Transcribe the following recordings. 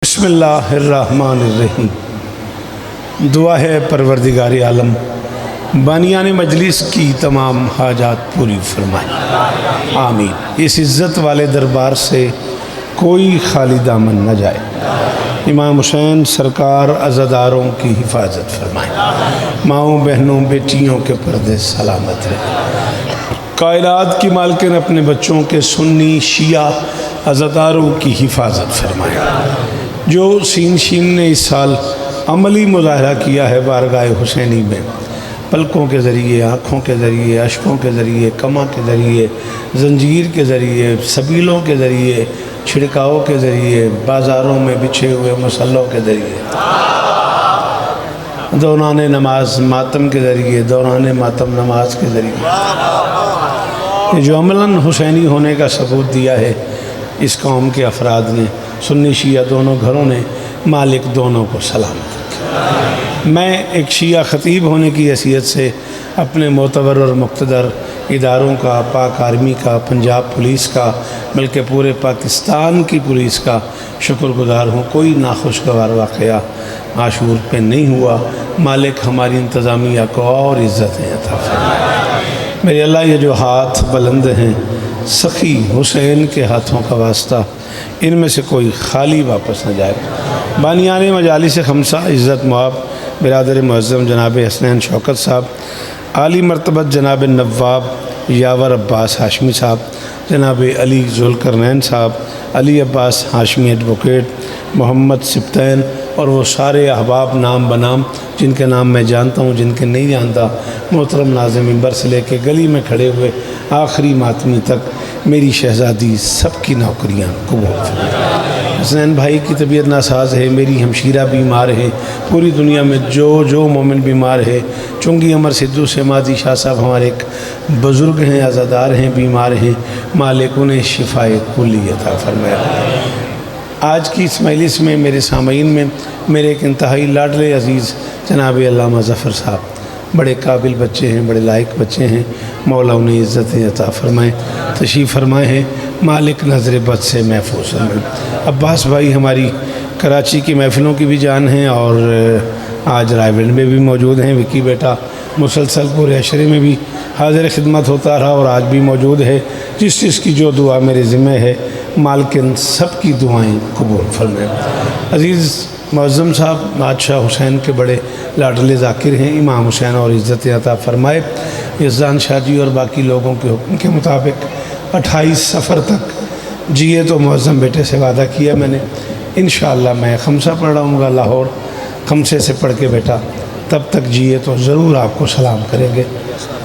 बिस्मिल्लाहिर्रहमानिर्रहीम। दुआ है परवरदिगार आलम बानियान मजलिस की तमाम हाजात पूरी फरमाए, आमीन। इस इज़्ज़त वाले दरबार से कोई खाली दामन न जाए। इमाम हुसैन सरकार अज़ादारों की हिफाजत फरमाए, माओं बहनों बेटियों के पर्दे सलामत रहे। कायनात की मालकिन अपने बच्चों के सुन्नी शिया अज़ादारों की हिफाजत फरमाए। जो सीन शीन ने इस साल अमली मुजाहरा किया है बारगाह हुसैनी में, पलकों के ज़रिए, आँखों के ज़रिए, अशकों के ज़रिए, कमा के ज़रिए, जंजीर के ज़रिए, सबीलों के ज़रिए, छिड़काओं के ज़रिए, बाज़ारों में बिछे हुए मसल्लों के ज़रिए, दौरान नमाज मातम के ज़रिए, दौरान मातम नमाज के ज़रिए जो अमलन हुसैनी होने का सबूत दिया है इस कौम के अफराद ने, सुन्नी शिया दोनों घरों ने, मालिक दोनों को सलामत रखे। मैं एक शिया ख़तीब होने की हैसियत से अपने मोतबर और मुक़्तदर इदारों का, पाक आर्मी का, पंजाब पुलिस का, बल्कि पूरे पाकिस्तान की पुलिस का शुक्रगुज़ार हूँ। कोई नाखुशगवार वाक़या आशूर पे नहीं हुआ। मालिक हमारी इंतज़ामिया को और इज़्ज़तें अता फरमाए। मेरे अल्लाह, ये जो हाथ बुलंद हैं सखी हुसैन के हाथों का वास्ता, इनमें से कोई खाली वापस न जाए। बानियान मजालिस खमसा इज़्ज़त मुआब बिरादर मुअज़्ज़म जनाब हसनैन शौकत साहब, आली मरतबत जनाब नवाब यावर अब्बास हाशमी साहब, जनाब अली ज़ुल्करनैन साहब, अली अब्बास हाशमी एडवोकेट, मोहम्मद सिब्तैन और वो सारे अहबाब नाम बनाम जिनके नाम मैं जानता हूँ, जिनके नहीं जानता, मोहतरम नाज़िम मिंबर से लेके गली में खड़े हुए आखिरी मातमी तक, मेरी शहज़ादी सबकी नौकरियाँ कबूल फरमाए। हसनैन भाई की तबीयत नासाज है, मेरी हमशीरा बीमार है, पूरी दुनिया में जो मोमिन बीमार है। चुंगी अमर सिद्धू से मादी शाह साहब हमारे एक बुज़ुर्ग हैं, अज़ादार हैं, बीमार हैं, मालिक उन्हें शिफाए कुल्ली अता फरमाए। आज की इस मजलिस में मेरे सामईन में मेरे एक इंतहाई लाडले अज़ीज़ जनाब अल्लामा ज़फ़र साहब, बड़े काबिल बच्चे हैं, बड़े लायक बच्चे हैं, मौला उन्हें इज़्ज़तें अता फरमाएँ, तशरीफ़ फरमाए हैं, मालिक नज़र बद से महफूज हैं। अब्बास भाई हमारी कराची की महफ़िलों की भी जान हैं और आज रायगढ़ में भी मौजूद हैं। विक्की बेटा मुसलसल पूरे अशरे में भी हाज़िर खिदमत होता रहा और आज भी मौजूद है। जिस जिसकी जो दुआ मेरे ज़िम्मे है, मालकिन सब की दुआएँ कबूल फरमाए। अज़ीज़ मुअज़्ज़म साहब बादशाह हुसैन के बड़े लाडले ज़ाकिर हैं, इमाम हुसैन और इज़्ज़त अता फरमाए। यज़ान शादी और बाकी लोगों के हुक्म के मुताबिक 28 सफ़र तक जिए तो मुअज़्ज़म बेटे से वादा किया मैंने, इंशाअल्लाह मैं खमसा पढ़ रहा लाहौर, खमसे से पढ़ के बेटा तब तक जिए तो ज़रूर आपको सलाम करेंगे।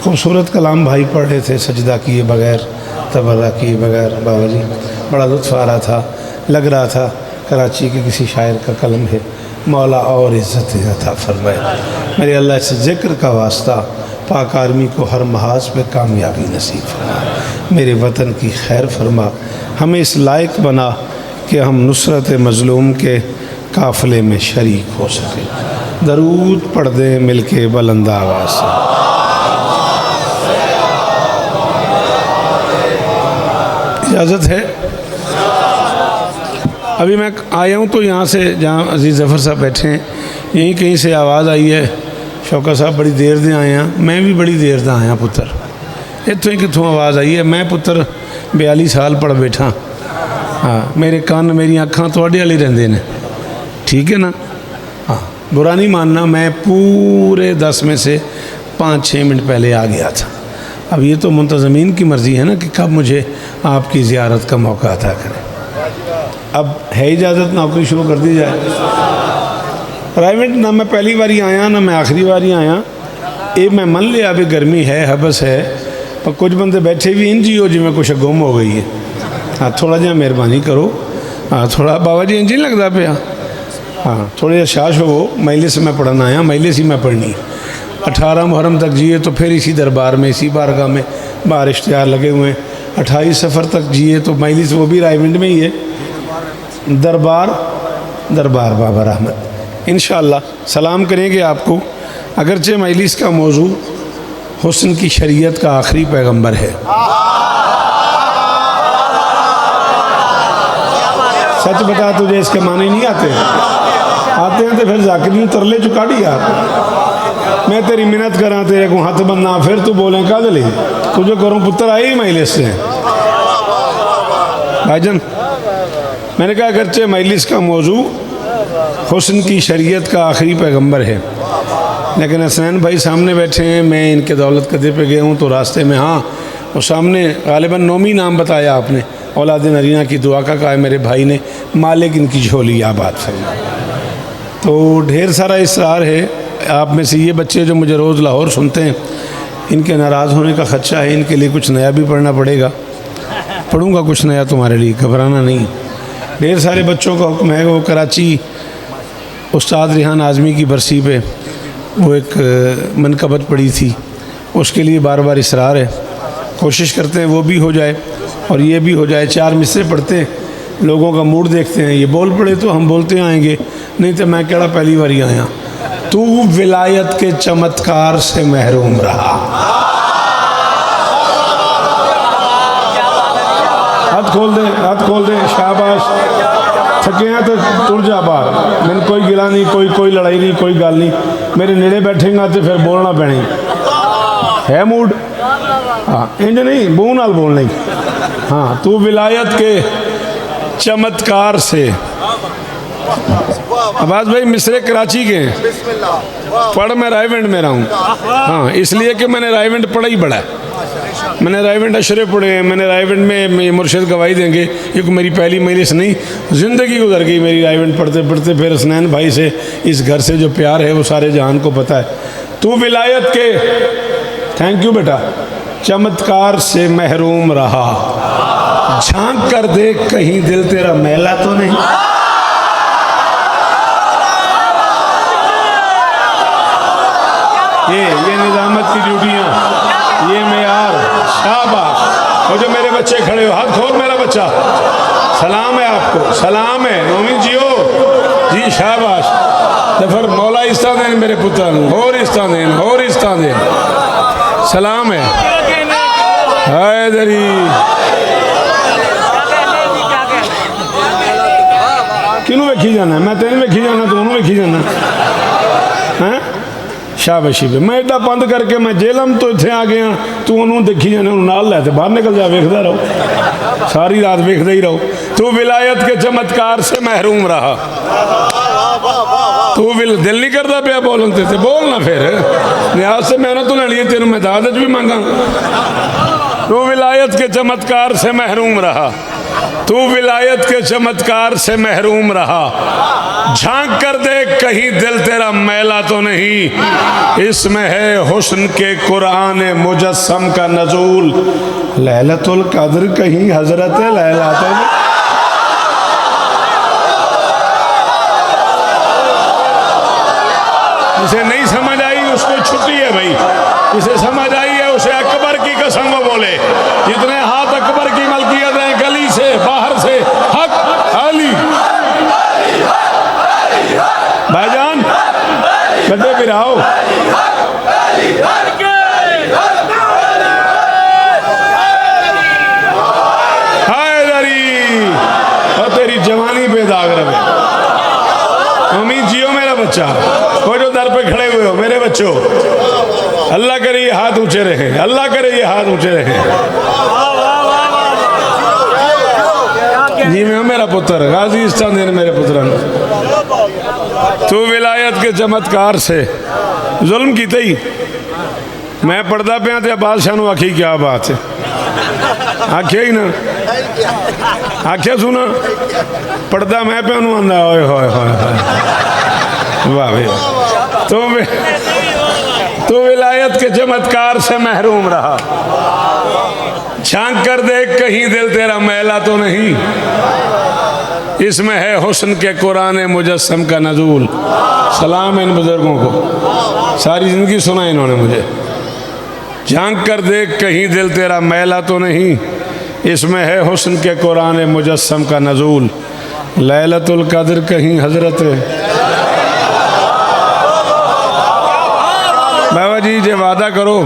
खूबसूरत कलाम भाई पढ़ रहे थे, सजदा किए बग़ैर, तबर्रा किए बग़ैर। बाबा जी बड़ा लुत्फ़ आ रहा था, लग रहा था कराची के किसी शायर का कलम है। मौला और इज़्ज़त अता फरमाए। मेरे अल्लाह से ज़िक्र का वास्ता, पाक आर्मी को हर महाज पे कामयाबी नसीब फरमा, मेरे वतन की खैर फरमा, हमें इस लायक बना कि हम नुसरत मज़लूम के काफ़िले में शरीक हो सके। दरूद पढ़ दें मिल के बुलंद आवाज़ से। इजाज़त है? अभी मैं आया हूँ तो यहाँ से जहाँ अज़ीज़ ज़फ़र साहब बैठे हैं, यहीं कहीं से आवाज़ आई है, शौकत साहब बड़ी देर दे आए हैं। मैं भी बड़ी देर दा आया पुत्र, इतों ही कितों आवाज़ आई है। मैं पुत्र 42 साल पढ़ बैठा, हाँ मेरे कान मेरी अखां तुहाडे वाली रहंदे ने, ठीक है ना? हाँ बुरा नहीं मानना, मैं पूरे 10 में से 5-6 मिनट पहले आ गया था। अब ये तो मुंतज़मीन की मर्ज़ी है ना कि कब मुझे आपकी ज़ियारत का मौका अता करें। अब है इजाज़त, नौकरी शुरू कर दी जाए। प्राइवेट ना मैं पहली बारी आया ना मैं आखिरी बारी आया। ये मैं मन लिया भी गर्मी है, हबस है, पर कुछ बंदे बैठे भी इंज ही हो जिमें कुछ गुम हो गई है। हाँ थोड़ा जहा मेहरबानी करो, हाँ थोड़ा बाबा जी इंज ही लगता पाया, हाँ थोड़े जहा शाश हो। मजलिस में पढ़ना आया, मजलिस ही मैं पढ़नी। 18 मुहर्रम तक जिए तो फिर इसी दरबार में, इसी बारगाह में बाहर इश्तिहार लगे हुए हैं। 28 सफ़र तक जिए तो मजलिस वो भी रायविंड में ही है, दरबार बाबा रहमत। इंशाअल्लाह सलाम करेंगे आपको। अगरचे मजलिस का मौजू हुस्न की शरीयत का आखिरी पैगंबर है, सच बता, तुझे इसके माने नहीं आते? आते हैं तो फिर जाकिर तरले चुकाड़ी यार। मैं तेरी मिन्नत करा, तेरे को हाथ बनना, फिर तू बोले कद ली तुझे करूँ पुत्र आई मजलिस से। भाईजान मैंने कहा अगरचे मजलिस का मौजू हुस्न की शरीयत का आखिरी पैगंबर है, लेकिन हसनैन भाई सामने बैठे हैं। मैं इनके दौलत कदे पे गया हूँ तो रास्ते में, हाँ और सामने गालिबन नोमी नाम बताया आपने, औलाद नरीना की दुआ का कहा है मेरे भाई ने, मालिक इनकी झोली आबाद फरमा। तो ढेर सारा इसरार है आप में से। ये बच्चे जो मुझे रोज़ लाहौर सुनते हैं, इनके नाराज़ होने का ख़दशा है, इनके लिए कुछ नया भी पढ़ना पड़ेगा। पढ़ूँगा कुछ नया तुम्हारे लिए, घबराना नहीं। ढेर सारे बच्चों का हुक्म है। वो कराची उस्ताद रिहान आज़मी की बरसी पे वो एक मनकबत पड़ी थी, उसके लिए बार बार इसरार है। कोशिश करते हैं वो भी हो जाए और ये भी हो जाए। 4 मिसरे पढ़ते हैं, लोगों का मूड देखते हैं, ये बोल पड़े तो हम बोलते आएंगे, नहीं तो मैं केड़ा पहली बार आया। तू विलायत के चमत्कार से महरूम रहा। हाथ खोल दे, हाथ खोल दे, शाबाश। थके हैं तो तुर जा बाहर। मैंने कोई गिला नहीं, कोई लड़ाई नहीं, कोई गल नहीं। मेरे नेड़े बैठेगा तो फिर बोलना पैनी है मूड। हाँ इंज नहीं, बूह नाल बोलना ही। हाँ तू विलायत के चमत्कार से। अब्बास भाई मिसरे कराची के पढ़, मैं रायविंड में रहा हूँ। हाँ इसलिए कि मैंने रायविंड पढ़ा ही बड़ा है। मैंने रायविंड अशरे पढ़े हैं, मैंने रायविंड में मुर्शिद गवाही देंगे। ये मेरी पहली मजलिस नहीं, ज़िंदगी गुजर गई मेरी रायविंड पढ़ते पढ़ते। फिर हसनैन भाई से इस घर से जो प्यार है वो सारे जहान को पता है। तू विलायत के, थैंक यू बेटा, चमत्कार से महरूम रहा। झांक कर देख कहीं दिल तेरा मैला तो नहीं। ये निजामत की ड्यूटियाँ, ये मेयार, शाबाश। और जो मेरे बच्चे खड़े हो, हाथ खोल मेरा बच्चा, सलाम है आपको, सलाम है नोमी जियो जी, शाबाश। तो फिर मौला इस्ता देन मेरे पुत्र, और इस्ता देन, और इस्ता देन, सलाम है। हैदरी किनू वेखी जाना? मैं तेन वेखी जाना, तू वेखी जाना है। शाबाशी पे मैं एडा बंद करके मैं जेलम तो इतने आ गया, तू उन्होंने देखी जाने, नाल लैते बाहर निकल जा, वेखदा रहो, सारी रात वेखदा ही रहो। तू विलायत के चमत्कार से महरूम रहा। तू दिल नहीं करता पिया बोलन ते बोलना, फिर न्याज से मेहनत तो लेनी है, तेन मैं दादत भी मांगा। तू विलायत के चमत्कार से महरूम रहा, तू विलायत के चमत्कार से महरूम रहा। झांक कर देख कहीं दिल तेरा मैला तो नहीं। इसमें है हुस्न के कुरान मुजस्सम का नजूल। लैलतुल कद्र कहीं हजरत लैला तो नहीं। जिसे नहीं समझ आई उसको छुट्टी है भाई, जिसे समझ आई है उसे अकबर की कसम वो बोले। जितने हाथ अकबर की मलकियत है, गली से बाहर से हक अली। भाईजान गड्ढे बिराओ, हैदरी और तेरी जवानी पे दाग रहे। उम्मीद जियो मेरा बच्चा, वो जो दर पे खड़े हुए हो मेरे बच्चों, अल्लाह करे ये हाथ ऊंचे रहे, अल्लाह करे ये हाथ ऊंचे रहे। जी मैं मेरा पुत्र गाजी इस्तान देने मेरे पुत्र। तू विलायत के चमत्कार से जुल्म की तई मैं पढ़दा पिया तो बादशाह नूं आखी क्या बात है, आख्या ही ना, आख्या सुना पढ़दा मैं पे उन्होंने आंदा ओए होए होए वाह भाई। तो विलायत के चमत्कार से महरूम रहा। झांक कर देख कहीं दिल तेरा मैला तो नहीं। इसमें है हुस्न के कुरान मुजस्सम का नजूल। सलाम इन बुजुर्गों को, सारी ज़िंदगी सुना इन्होंने मुझे। झांक कर देख कहीं दिल तेरा मैला तो नहीं। इसमें है हुस्न के कुरान मुजस्सम का नजूल। लैलतुल कद्र कहीं हजरत। बाबा जी जे वादा करो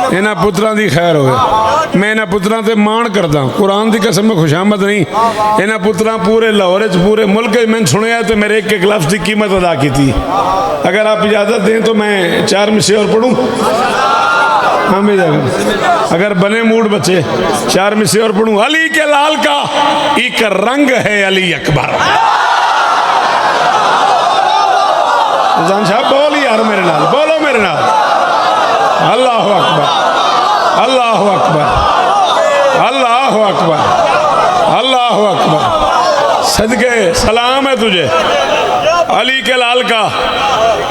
इन्हां पुत्रां दी खैर होवे। मैं इन्हां पुत्रां ते मान करदा, कुरान की कसम में खुशामद नहीं। इन्हां पुत्रां पूरे लाहौर पूरे मुल्क मैंने सुनिया तो मेरे एक एक लफ्ज़ की कीमत अदा की थी। अगर आप इजाज़त दें तो मैं 4 मिसरे और पढ़ूँ। हाँ मेरे अगर बने मूड बच्चे 4 मिसरे और पढ़ूँ। अली के लाल का एक रंग है अली अकबर। जान साहब बोल यार मेरे नाल, बोलो मेरे नाल। अल्लाह अकबर, अल्लाह अकबर, अल्लाह अकबर, अल्लाह अकबर। सदके सलाम है तुझे। अली के लाल का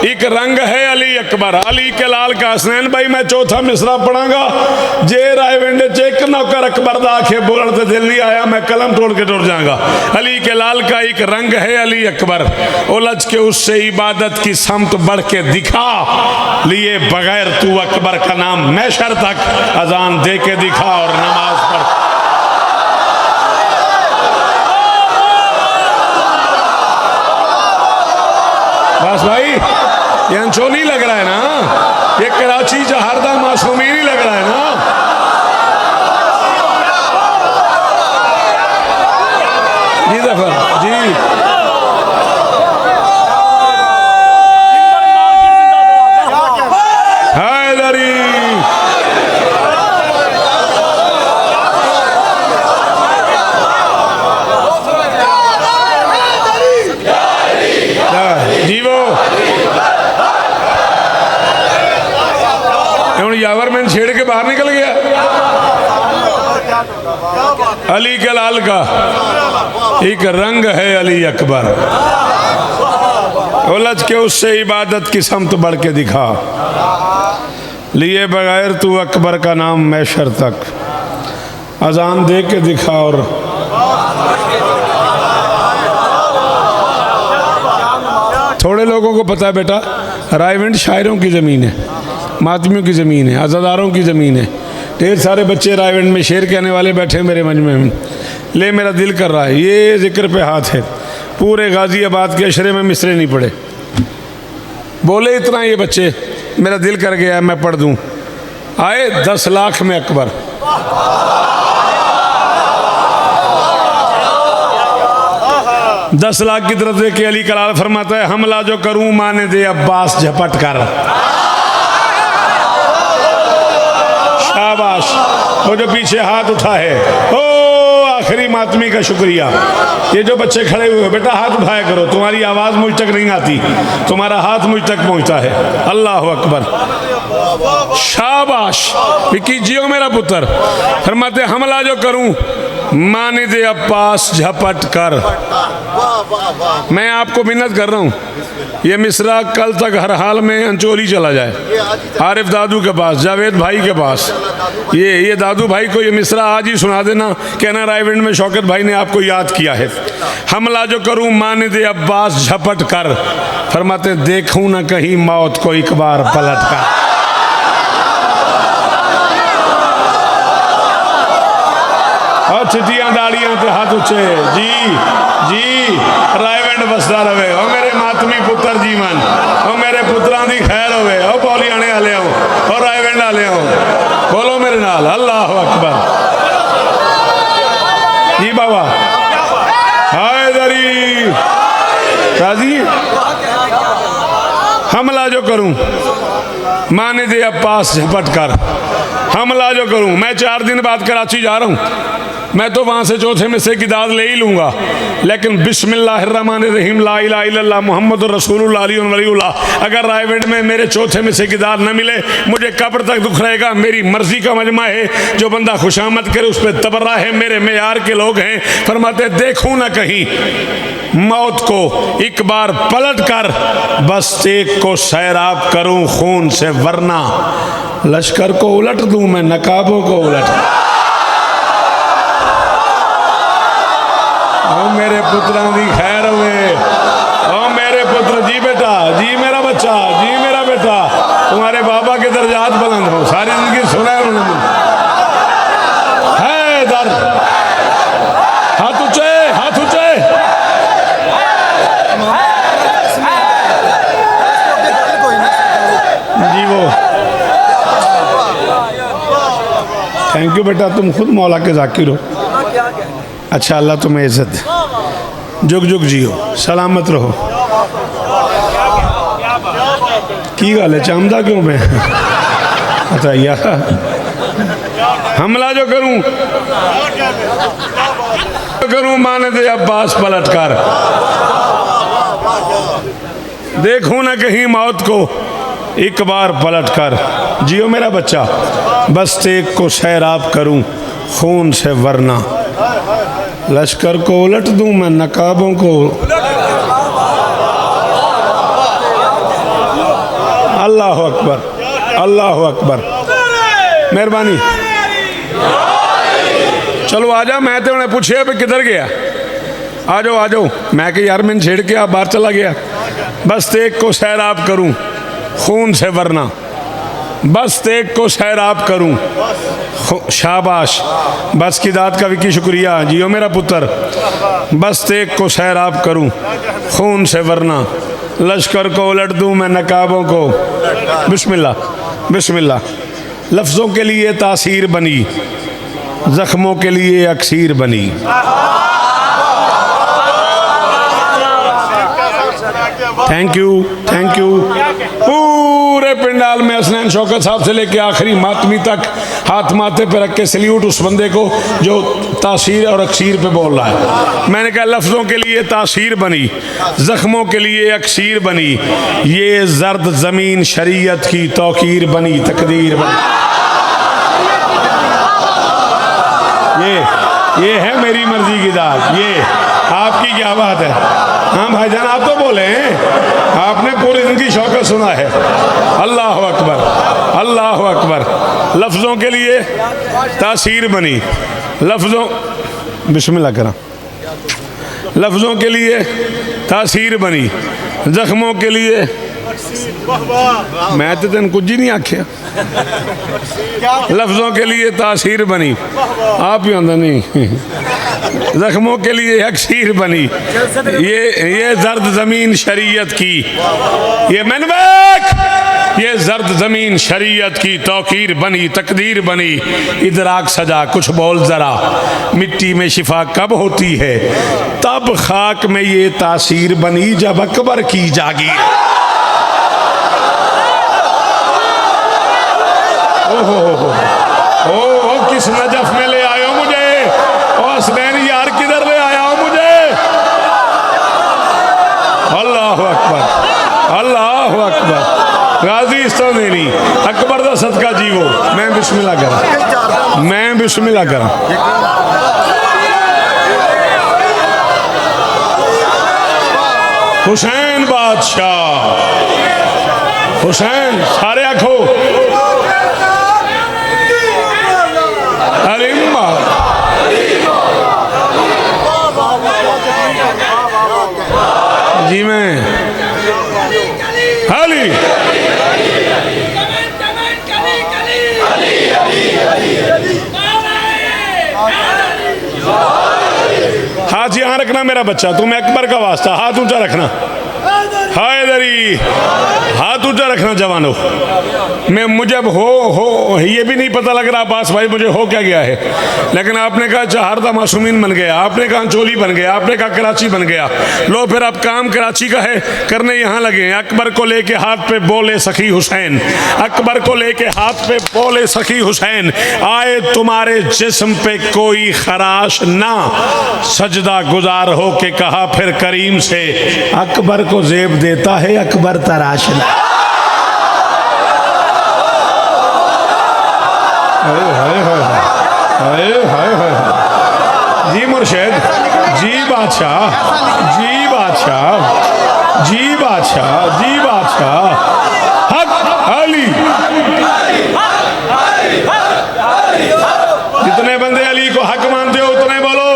एक रंग है अली अकबर। अली के लाल का हसनैन भाई मैं चौथा मिसरा पढ़ांगा। जे राय वेंडे चेक नौकर अकबर दा आखे बोलने तो दिल नहीं आया, मैं कलम तोड़ के टुर जाऊंगा। अली के लाल का एक रंग है अली अकबर। उलझ के उससे इबादत की समत बढ़ के दिखा, लिए बगैर तू अकबर का नाम मैशर तक अजान दे के दिखा और नमाज पढ़। बस भाई ये अंचोली लग रहा है ना, ये कराची जहारदा मासूमी नहीं लग रहा है ना। जी दफा जी हैदरी जीवो यावर मैंने छेड़ के बाहर निकल गया। अली के लाल का एक रंग है अली अकबर। उलझ के उससे इबादत की समत बढ़ के दिखा, लिए बगैर तू अकबर का नाम मैशर तक अजान दे के दिखा। और थोड़े लोगों को पता है बेटा, रायविंड शायरों की ज़मीन है, मातमियों की ज़मीन है, अज़ादारों की ज़मीन है। ढेर सारे बच्चे रायविंड में शेर कहने वाले बैठे मेरे मजमे में। ले मेरा दिल कर रहा है, ये जिक्र पे हाथ है। पूरे गाज़ियाबाद के अशरे में मिसरे नहीं पढ़े, बोले इतना ये बच्चे, मेरा दिल कर गया मैं पढ़ दूँ। आए 10 लाख में अकबर, 10 लाख की तरफ देखे अली कलाल फरमाता है हमला जो करूं माने दे अब्बास झपट कर। शाबाश, वो जो पीछे हाथ उठा है, ओ आखिरी मातमी का शुक्रिया। ये जो बच्चे खड़े हुए बेटा हाथ उठाया करो, तुम्हारी आवाज़ मुझ तक नहीं आती, तुम्हारा हाथ मुझ तक पहुंचता है। अल्लाह अकबर, शाबाश। विकी जियो मेरा पुत्र। फरमाते हमला जो करूं माने दे अब्बास झपट कर। मैं आपको मिन्नत कर रहा हूँ, ये मिसरा कल तक हर हाल में अंचोली चला जाए, आरिफ दादू के पास, जावेद भाई के पास। ये दादू भाई को ये मिसरा आज ही सुना देना, कहना रायविंड में शौकत भाई ने आपको याद किया है। हमला जो करूँ माने दे अब्बास झपट कर। फरमाते देखूँ ना कहीं मौत को एक बार पलट कर। और चिट्टियां दाड़ियां ते हाथ उच्चे जी जी रायविंड बसदा रहे। और मेरे मातमी पुत्र जीवन, और मेरे पुत्रां दी खैर होवे। और बौलियाने आले आओ और रायविंड आले आओ, बोलो मेरे नाल अल्लाह अकबर। जी बाबा हैदरी राजी। हमला जो करूं माने दे अब्बास झपट कर। हमला जो करूं, मैं 4 दिन बाद कराची जा रहा हूं, मैं तो वहाँ से चौथे मिसरे की दाद ले ही लूँगा, लेकिन बिस्मिल्लाहिर्रहमानिर्रहीम ला इलाहा इल्लल्लाह मुहम्मदुर रसूलुल्लाह अलीयुन वलीयुल्लाह। अगर रायविंड में मेरे चौथे मिसरे की दाद न मिले, मुझे कब्र तक दुख रहेगा। मेरी मर्जी का मजमा है, जो बंदा खुशामद करे उस पर तबर्रा है। मेरे मेयार के लोग हैं। फरमाते देखूँ ना कहीं मौत को एक बार पलट कर, बस एक को सैराब करूँ खून से, वरना लश्कर को उलट दूँ मैं, नकाबों को उलट। ओ मेरे पुत्रां दी खैर हुए। ओ मेरे पुत्र जी बेटा, जी मेरा बच्चा, जी मेरा बेटा, तुम्हारे बाबा के दर्जात बुलंद हो। सारी जिंदगी सुना है उन्होंने। है दर हाथ ऊंचे, हाथ ऊंचे। जी वो क्यों बेटा, तुम खुद मौला के जाकिर हो। अच्छा, अल्लाह तुम्हें इज्जत दे, जुग जुग जियो, सलामत रहो। की गल है, चामदा क्यों मैं? अच्छा यार, हमला जो करूं माने दे अब्बास पलट कर, देखूं ना कहीं मौत को एक बार पलट कर। जियो मेरा बच्चा, बस तेग को सैराब करूं खून से वरना, लश्कर को उलट दूं मैं नकाबों को। अल्लाह अकबर, अल्लाह अकबर, मेहरबानी। चलो आ जा, मैं तो उन्हें पूछे भी किधर गया, आ जाओ आ जाओ। मैं कि यार मैंने छेड़ के आप बाहर चला गया। बस तेग को सैराब करूं खून से वरना, बस तेग को सैराब करूं। शाबाश, बस की दात का विकी शुक्रिया। जियो मेरा पुत्र, बस तेग को सैराब करूं खून से वरना, लश्कर को उलट दूं मैं नकाबों को। बिस्मिल्लाह बिस्मिल्लाह। लफ्ज़ों के लिए तासीर बनी, जख्मों के लिए अक्सीर बनी। Thank you thank you. पूरे पिंडाल में हसनैन शौकत साहब से लेके आखिरी मातमी तक हाथ माथे पे रख के सल्यूट उस बंदे को जो तासीर और अक्सीर पे बोल रहा है। मैंने कहा लफ्ज़ों के लिए तासीर बनी, ज़ख्मों के लिए अक्सीर बनी, ये जर्द ज़मीन शरीयत की तौकीर बनी, तकदीर बनी। ये है मेरी मर्जी की दात, ये आपकी क्या बात है? हाँ भाईजान, आप तो बोले हैं, आपने पूरी जिंदगी शौकत सुना है। अल्लाह अकबर, अल्लाह अकबर। लफ्ज़ों के लिए तासीर बनी, लफ्ज़ों, बिस्मिल्लाह करा, लफ्ज़ों के लिए तासीर बनी, जख्मों के लिए। मैं तो तेन कुछ ही नहीं आख्या। लफ्ज़ों के लिए तासीर बनी, आप ही आंदा नहीं। जख्मों के लिए अक्सीर बनी, ये जर्द ज़मीन शरीयत की, ये मनबक, ये जर्द ज़मीन शरीयत की तौकीर बनी, तकदीर बनी। इदराक सजा, कुछ बोल ज़रा, मिट्टी में शिफा कब होती है? तब खाक में ये तासीर बनी जब अकबर की जागीर। ओ किस नजफ में ले आयो मुझे, ओ हसनैन यार किधर ले आया हो मुझे? अल्लाह अकबर, अल्लाह अकबर। गाजी इस्तानी अकबर का सदका जीवो। मैं बिस्मिल्लाह करा, मैं बिस्मिल्लाह करा। हुसैन बादशाह, हुसैन, सारे आखो जी। मैं हाली हाथ यहाँ रखना मेरा बच्चा, तुम्हें अकबर का वास्ता, हाथ ऊंचा रखना। हैदरी, हाथ ऊंचा रखना जवानों। मैं मुझे हो ये भी नहीं पता लग रहा पास भाई मुझे हो क्या गया है, लेकिन आपने कहा चहारदा मासूमीन बन गया, आपने कहा चोली बन गया, आपने कहा कराची बन गया। लो फिर अब काम कराची का है, करने यहाँ लगे। अकबर को लेके हाथ पे बोले सखी हुसैन, अकबर को लेके हाथ पे बोले सखी हुसैन, आए तुम्हारे जिस्म पे कोई खराश ना, सजदा गुजार हो के कहा फिर करीम से, अकबर को जेब देता है अकबर तराश ना। जी मुर्शिद, जी बादशाह, जी बादशाह, जी बादशाह, जी बादशाह। हक अली, जितने बंदे अली को हक मानते हो उतने बोलो।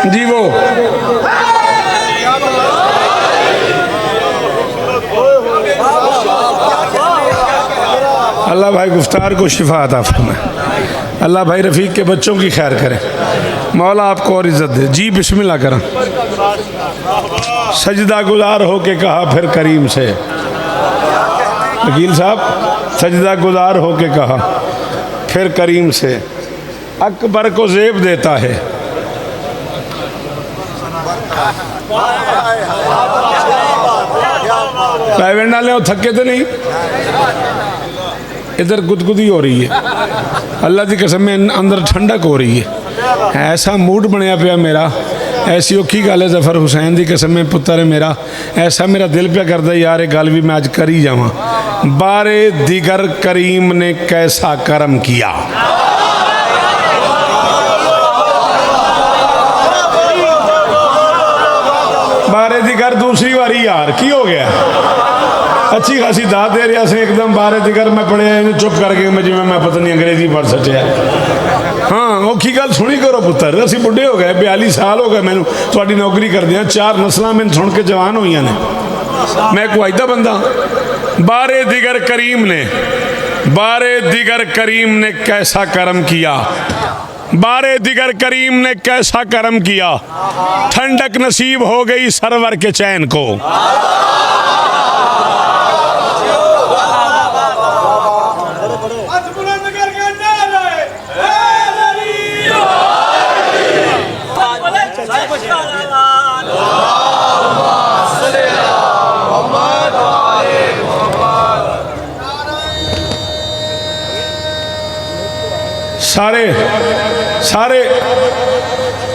जी वो अल्लाह भाई गुफ्तार को शिफा अता फरमाए, अल्लाह भाई रफ़ीक के बच्चों की खैर करे, मौला आपको और इज़्ज़त दे। जी बिस्मिल्लाह करा। सजदा गुजार हो के कहा फिर करीम से, वकील साहब सजदा गुजार होके कहा, फिर करीम से अकबर को जेब देता है। प्राइवेट डाले थके तो नहीं, इधर गुदगुदी हो रही है, अल्लाह की कसम में अंदर ठंडक हो रही है। ऐसा मूड बनया पिया मेरा, ऐसी औखी गल है जफर हुसैन की कसम में पुत्र है मेरा, ऐसा मेरा दिल पे करता यार ये गल भी मैं अज कर ही जावा। बारे दिगर करीम ने कैसा करम किया, बारे दिगर दूसरी बारी यार की हो गया, अच्छी खासी दात दे रहा से एकदम बारे दिगर मैं पढ़े चुप करके मैं जिम्मे मैं पता नहीं अंग्रेजी पढ़ सकिया। हाँ औखी गल सुनी करो पुत्र, असी बुढ़े हो गए, 42 साल हो गए मैनू थोड़ी नौकरी करदे, 4 नस्लां मैंने सुन के जवान हुई ने, मैं कोई अज दा बंदा। बारे दिगर करीम ने, बारे दिगर करीम ने कैसा करम किया, बारे दिगर करीम ने कैसा करम किया, ठंडक नसीब हो गई सरवर के चैन को। सारे सारे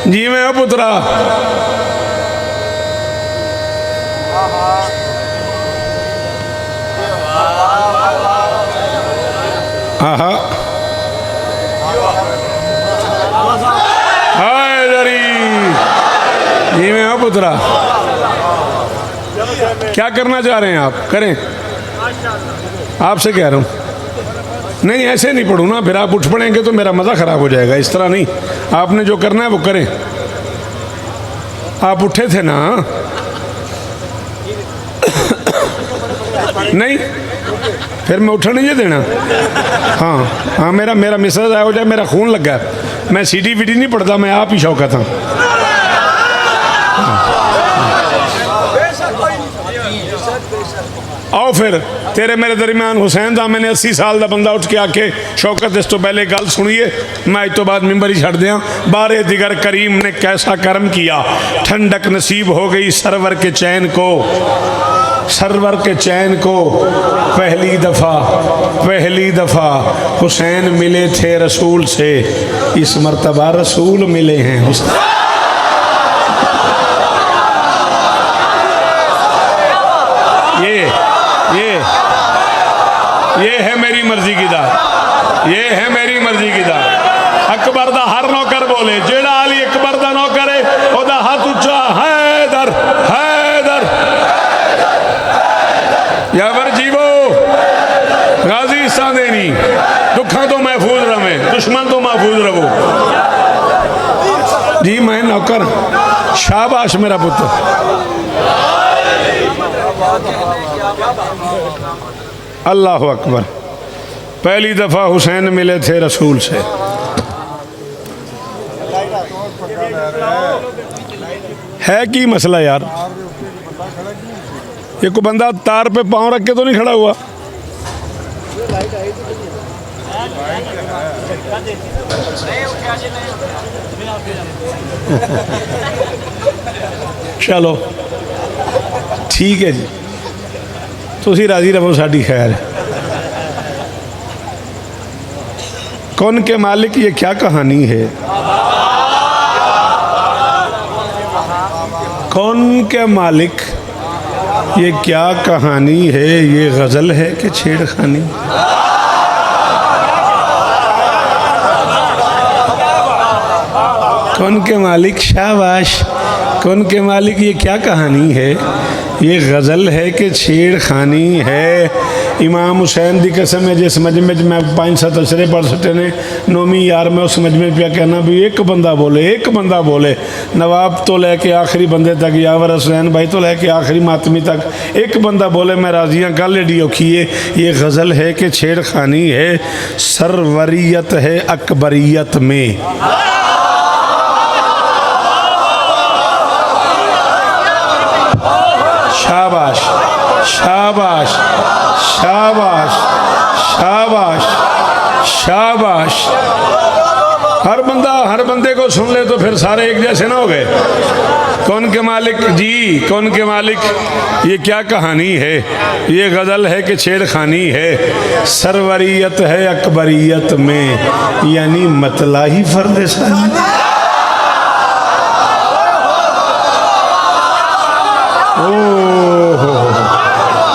जी में हो पुत्रा, आहा हाय दरी जी में हो पुत्रा। क्या करना चाह रहे हैं आप, करें, आपसे कह रहा हूँ। नहीं ऐसे नहीं पढ़ूँ ना, फिर आप उठ पड़ेंगे तो मेरा मज़ा ख़राब हो जाएगा, इस तरह नहीं, आपने जो करना है वो करें। आप उठे थे ना नहीं, फिर मैं उठा नहीं देना। हाँ हाँ, मेरा मेरा मिसेज आया हो जाए, मेरा खून लगा है, मैं सीटी वीटी नहीं पढ़ता, मैं आप ही शौकत हूँ। आओ फिर तेरे मेरे दरमियान हुसैन दा मैंने 80 साल का बंदा उठ के आके शौकत इस तो पहले गल सुनिए, मैं इस तो बाद मिंबर ही छड़ दिया। बारे दिगर करीम ने कैसा करम किया, ठंडक नसीब हो गई सरवर के चैन को, सरवर के चैन को। पहली दफ़ा हुसैन मिले थे रसूल से, इस मर्तबा रसूल मिले हैं हुसैन। ये है मेरी मर्जी की दात, ये है मेरी मर्जी की दात। अकबर दा हर नौकर बोले, जेड़ा अली अकबर दा नौकर है ओदा हाथ उच्चा, हैदर हैदर यावर जीवो गाजी सादेनी, दुखा तो महफूज रहे, दुश्मन तो महफूज रहो। जी मैं नौकर, शाबाश मेरा पुत्र। अल्लाह अकबर। पहली दफ़ा हुसैन मिले थे रसूल से। है की मसला यार, ये को बंदा तार पे पाँव रख के तो नहीं खड़ा हुआ? चलो ठीक है जी, तुसी राजी रहो, साड़ी खैर। कौन के मालिक ये क्या कहानी है, कौन के मालिक ये क्या कहानी है, ये गज़ल है कि छेड़खानी? कौन के मालिक, शाबाश, कौन के मालिक ये क्या कहानी है, ये गज़ल है कि छेड़खानी है? इमाम हुसैन की कसम है, जिस मजमे मैं 5-7 अशरे पढ़ सकते ने, नौवीं यार मैं उस मजमे पे कहना भी एक बंदा बोले, एक बंदा बोले, नवाब तो लेके आखिरी बंदे तक, यावर हुसैन भाई तो लेके आखिरी मातमी तक, एक बंदा बोले मैं राजी हाँ। गल एडी औखी है, ये गज़ल है कि छेड़खानी है? सरवरियत है अकबरियत में। शाबाश शाबाश शाबाश। सुन ले तो फिर सारे एक जैसे ना हो गए। कौन के मालिक जी, कौन के मालिक, ये क्या कहानी है, ये गज़ल है कि छेड़खानी है। सरवरियत है अकबरियत में, यानी मतला ही फर्द सानी।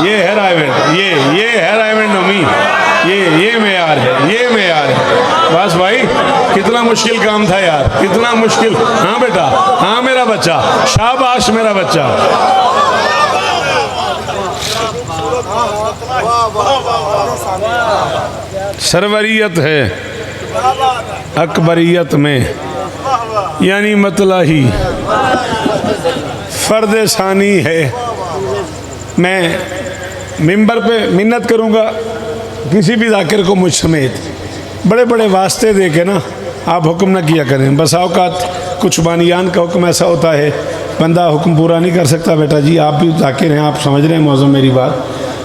ये है रायवेंड, ये है रायवेंड नमी, ये मेयार है, ये मेयार है। बस भाई कितना मुश्किल काम था यार, कितना मुश्किल। हाँ बेटा, हाँ मेरा बच्चा, शाबाश मेरा बच्चा। सरवरियत है अकबरियत में, यानी मतला ही फर्द सानी है। मैं मिंबर पे मिन्नत करूँगा किसी भी जाकिर को मुझ समेत, बड़े बड़े वास्ते दे के ना आप हुक्म ना किया करें। बस औकात कुछ बानियान का हुक्म ऐसा होता है, बंदा हुक्म पूरा नहीं कर सकता। बेटा जी आप भी जाकिर हैं, आप समझ रहे हैं मौजूद मेरी बात,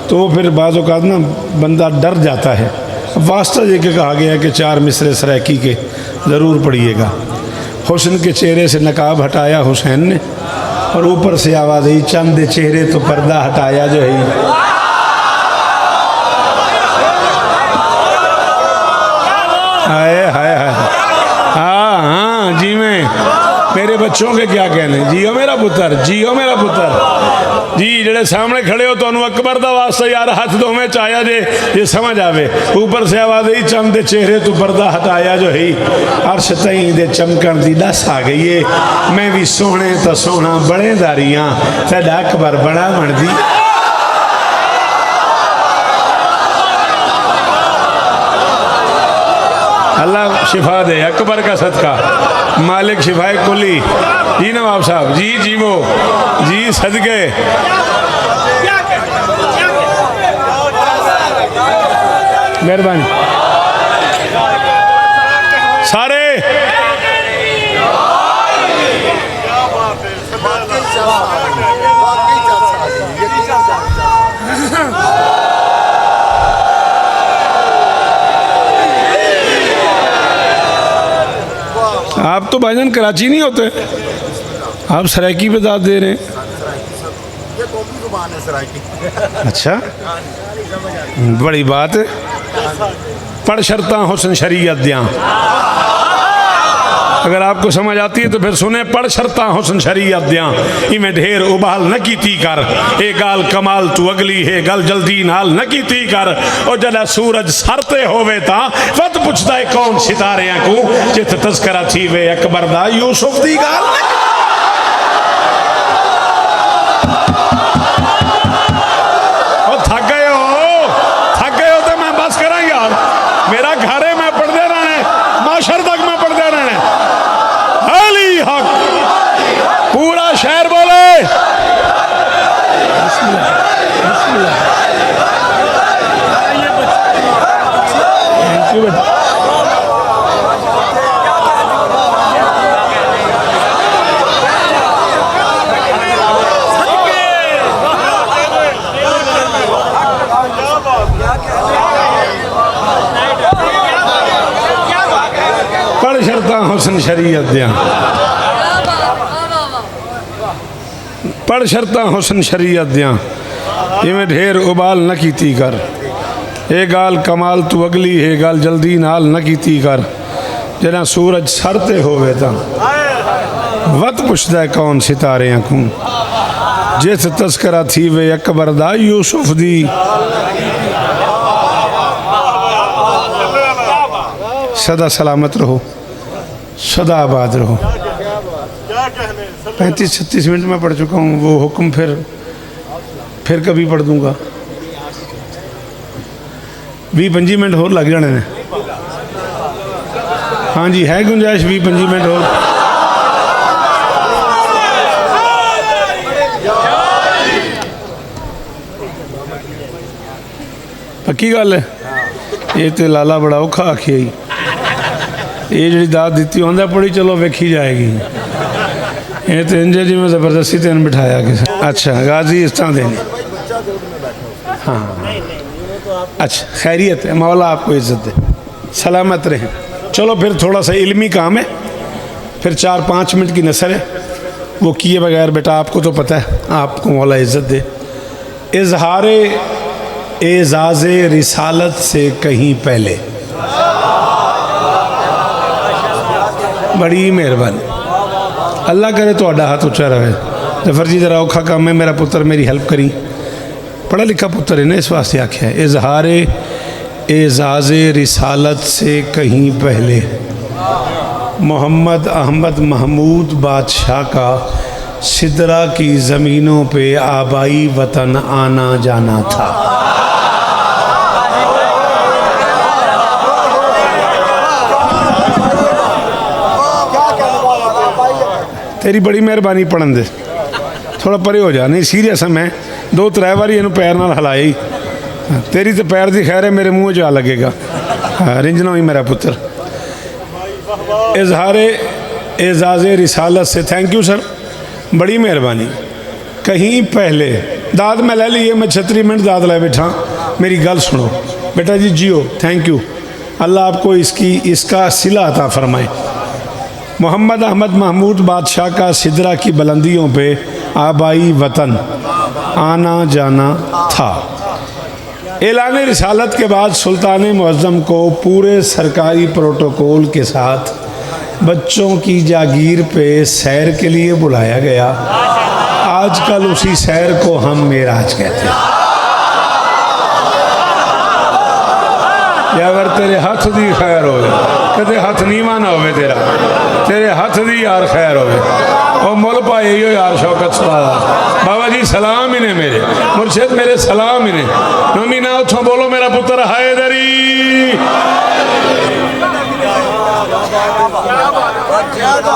तो वो फिर बाज़ औकात ना बंदा डर जाता है। वास्ता दे के कहा गया कि 4 मिसरे सराकी के ज़रूर पढ़िएगा। हुस्न के चेहरे से नकाब हटाया हुसैन ने, और ऊपर से आवाज़ आई चंद चेहरे तो पर्दा हटाया जो है। हाय हाय हाय, हाँ जी, मैं मेरे बच्चों के क्या कहने। जियो मेरा पुत्र, जियो मेरा पुत्र जी। जड़े सामने खड़े हो तो अकबर दा वास्ता यार हाथ दोवें चाया जे ये समझ आवे। ऊपर से आवाज आई चंद दे चेहरे तो पर्दा हटाया जो है। अर्श तई दे चमकन दी दस आ गई है। मैं भी सोहने तो सोहना बड़े दारियां तेरा अकबर बड़ा बन दी। अल्लाह शिफा दे अकबर का सदका, मालिक शिफाए कुली जी। नवाब साहब जी, जी वो जी सदके। मेहरबानी सारे। आप तो भाईजान कराची नहीं होते, आप सराइकी पे दाद दे रहे हैं। ये कौमी जुबान है सराइकी। अच्छा, बड़ी बात है। पढ़ शर्ता हुस्न शरीयत दियाँ, अगर आपको समझ आती है तो फिर सुने। पढ़ शर्ता हुस्न शरीयत दियाँ, इमें ढेर उबाल न कीती कर। ए गाल कमाल तू अगली है, गल जल्दी नाल न कीती कर। और जदा सूरज सरते होवे ता वत पुछदा है कौन सितारे को। जित तस्करा थी वे अकबर दा यूसुफ दी गाल। थक गए हो तो मैं बस करा यार। मेरा घर है, मैं पढ़ते रहने, माशर तक मैं पढ़ते रहने। अली हक पूरा शहर बोले। थैंक यू बेटा। पढ़ शर्ता हुस्न शरीयत दियाँ, पढ़ शर्ता हुस्न शरीयत दियाँ, इमें ढेर उबाल न कीती कर। ए गाल कमाल तू अगली है, गाल जल्दी नाल न कीती कर। जना सूरज सरते होवे ता वत पुछदा कौन सितारे को। जिस तस्करा थी वे अकबर दा यूसुफ दी। सदा सलामत रहो, सदा आबाद रहो। 35-36 मिनट में पढ़ चुका हूँ, वो हुक्म फिर कभी पढ़ दूंगा। 20-25 मिनट और लग जाने ने। हाँ जी, है गुंजाइश 20-25 मिनट और। पक्की गल है। ये तो लाला बड़ा औखा आखिया ही, ये जी दाद दी आंदा पढ़ी चलो वेखी जाएगी। ये तो इंजे जी में जबरदस्ती तेन बिठाया किसी। अच्छा गाजी इस तरह देनी। हाँ अच्छा, खैरियत है, मौला आपको इज्जत दे, सलामत रहे। चलो फिर थोड़ा सा इल्मी काम है, फिर 4-5 मिनट की नसर है, वो किए बगैर बेटा आपको तो पता है, आपको मौला इज़्ज़त दे। इजहार एजाज़ रिसालत से कहीं पहले, बड़ी मेहरबानी, अल्लाह करे तो हाथ उच्चा रहे। जफर जी जरा औखा काम है, मेरा पुत्र मेरी हेल्प करी, पढ़ा लिखा पुत्र है ना, इस वास्ते आख्या है इजहार एजाज़ रिसालत से कहीं पहले मोहम्मद अहमद महमूद बादशाह का सिदरा की ज़मीनों पे आबाई वतन आना जाना था। तेरी बड़ी मेहरबानी, पढ़न दे थोड़ा परे हो जा, नहीं सीरियस है मैं 2-3 बारी इन्हू पैर नाल हिलाया ही, तेरी तो पैर की खैर है, मेरे मुँह जा लगेगा। रिंजना हुई मेरा पुत्र। इजहार एजाज़ रिसालत से, थैंक यू सर, बड़ी मेहरबानी। कहीं पहले दाद मैं ले ली है, मैं 36 मिनट दाद ले बैठा, मेरी गल सुनो बेटा जी, जियो, थैंक यू, अल्लाह आपको इसका सिला अता फरमाए। मोहम्मद अहमद महमूद बादशाह का सिदरा की बुलंदियों पे आबाई वतन आना जाना था। ऐलान रिसालत के बाद सुल्तान मुअज़्ज़म को पूरे सरकारी प्रोटोकॉल के साथ बच्चों की जागीर पे सैर के लिए बुलाया गया। आजकल उसी सैर को हम मेराज कहते हैं। अगर तेरे हाथ दी खैर हो, कदे हाथ नीवा ना हो तेरा, तेरे हाथ दी यार खैर हो, और मुल पाए यो यार शौकत सलाह बाबा जी, सलाम ही ने मेरे मुर्शिद, मेरे सलाम ही ने नमी ना उठो, बोलो मेरा पुत्र हैदरी।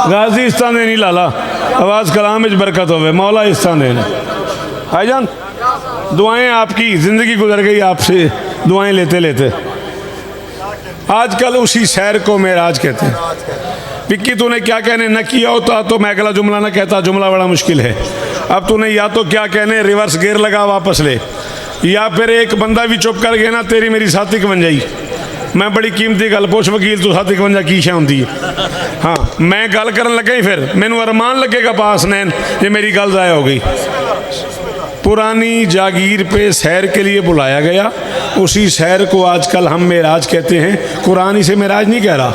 गाजी इस्तान दे नहीं लाला, आवाज़ कलाम में बरकत होवे, मौला इस्तान देने। भाईजान दुआएं, आपकी ज़िंदगी गुजर गई आपसे दुआएं लेते लेते। आजकल उसी सैर को मेराज कहते हैं। विक्की तूने क्या कहने न किया होता तो मैं अगला जुमला न कहता, जुमला बड़ा मुश्किल है। अब तूने या तो क्या कहने रिवर्स गियर लगा वापस ले, या फिर एक बंदा भी चुप कर गया ना, तेरी मेरी साथी बन जाई। मैं बड़ी कीमती गल पुछ वकील, तू साथी बन जा की शै होंदी है। हाँ मैं गल करन लगा ही फिर मैनू अरमान लगेगा पास नैन जे मेरी गल ज़ाया हो गई। पुरानी जागीर पे सैर के लिए बुलाया गया, उसी सैर को आजकल हम मेराज कहते हैं। कुरान इसे मेराज नहीं कह रहा।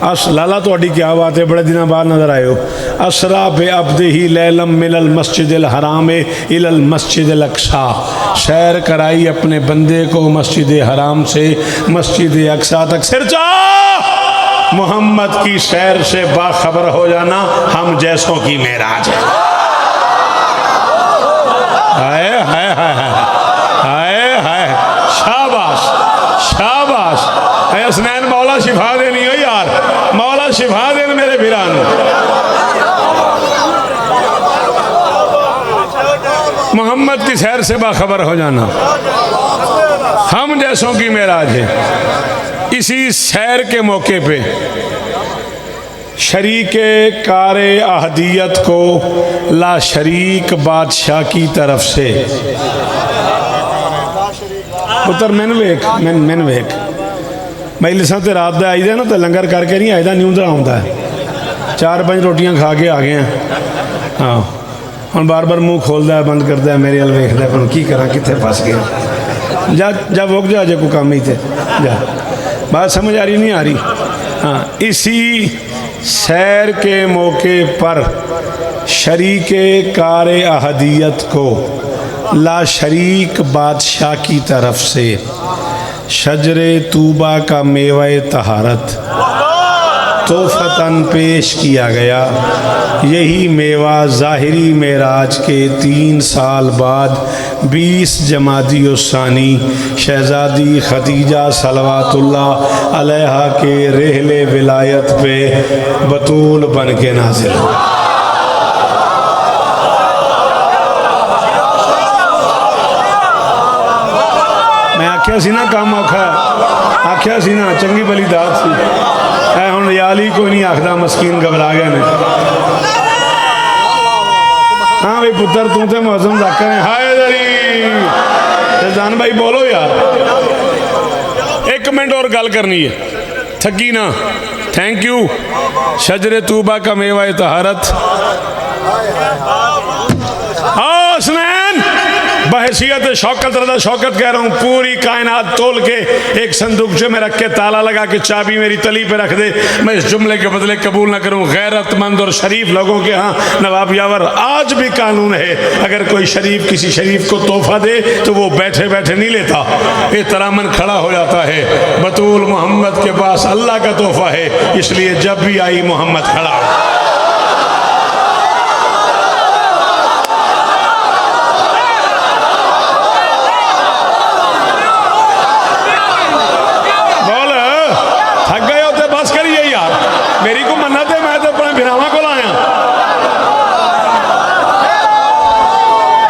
अस लाला थोड़ी क्या बात है, बड़े दिनों बाद नजर आए हो। असरा बे अब्दे ही लैलम मिलल मस्जिदिल हराम इलल मस्जिदिल अक्सा, सैर कराई अपने बंदे को मस्जिद हराम से मस्जिद अक्सा तक। सिरजा मोहम्मद की सैर से बाखबर हो जाना हम जैसों की मेराज है। हाय हाय हाय हाय हाय, शाबाश शाबाश। हसनैन मौला शिफा देनी हो यार, मौला शिफा देन मेरे भिरान। मोहम्मद की सैर से बाखबर हो जाना हम जैसों की मेराज है। इसी सैर के मौके पे शरीके कारे अहदियत को ला शरीक बादशाह की तरफ से पुत्र मैन वेख भाई लिसा तो रात का आई दे ना, तो लंगर करके नहीं आईदा, न्यूंदरा आता है। 4-5 रोटियां खा के आ गए हैं। हाँ हम बार बार मुँह खोलता है बंद करता है, मेरे वाल वेखता है की करा कितने फस गया। जा जा वोक जा जो कोई काम ही थे जा, बात समझ आ रही नहीं आ रही। हाँ इसी सैर के मौके पर शरीके कारे अहदियत को ला शरीक बादशाह की तरफ से शजरे तूबा का मेवा तहारत तोहफतन पेश किया गया। यही मेवा ज़ाहिरी मेराज के 3 साल बाद 20 जमादी उस्सानी शहज़ादी खदीजा सलवातुल्लाह अलैहा के रहले विलायत पे बतूल बन के नाज़िल हुआ। मैं आख्या सी ना काम औखा, आख्या सी ना चंगी भली दात सी। है हुण याल ही कोई नहीं आखदा, मस्कीन घबरा गए ने। हाँ भाई पुत्र तू तो मौसम जाकर है। हाय दरी जान भाई बोलो यार, 1 मिनट और गल करनी है, थकी ना थैंक यू। शजरे तूबा का मेवा तहारत हसनैन बहसीत शौकत रदा शौकत कह रहा हूँ, पूरी कायनात तोल के एक संदूकचे में रख के ताला लगा के चाबी मेरी तली पे रख दे, मैं इस जुमले के बदले कबूल ना करूँ। गैरतमंद और शरीफ लोगों के यहाँ नवाब यावर आज भी कानून है, अगर कोई शरीफ किसी शरीफ को तोहफा दे तो वो बैठे बैठे नहीं लेता, एहतरामन खड़ा हो जाता है। बतूल मोहम्मद के पास अल्लाह का तोहफा है, इसलिए जब भी आई मोहम्मद खड़ा।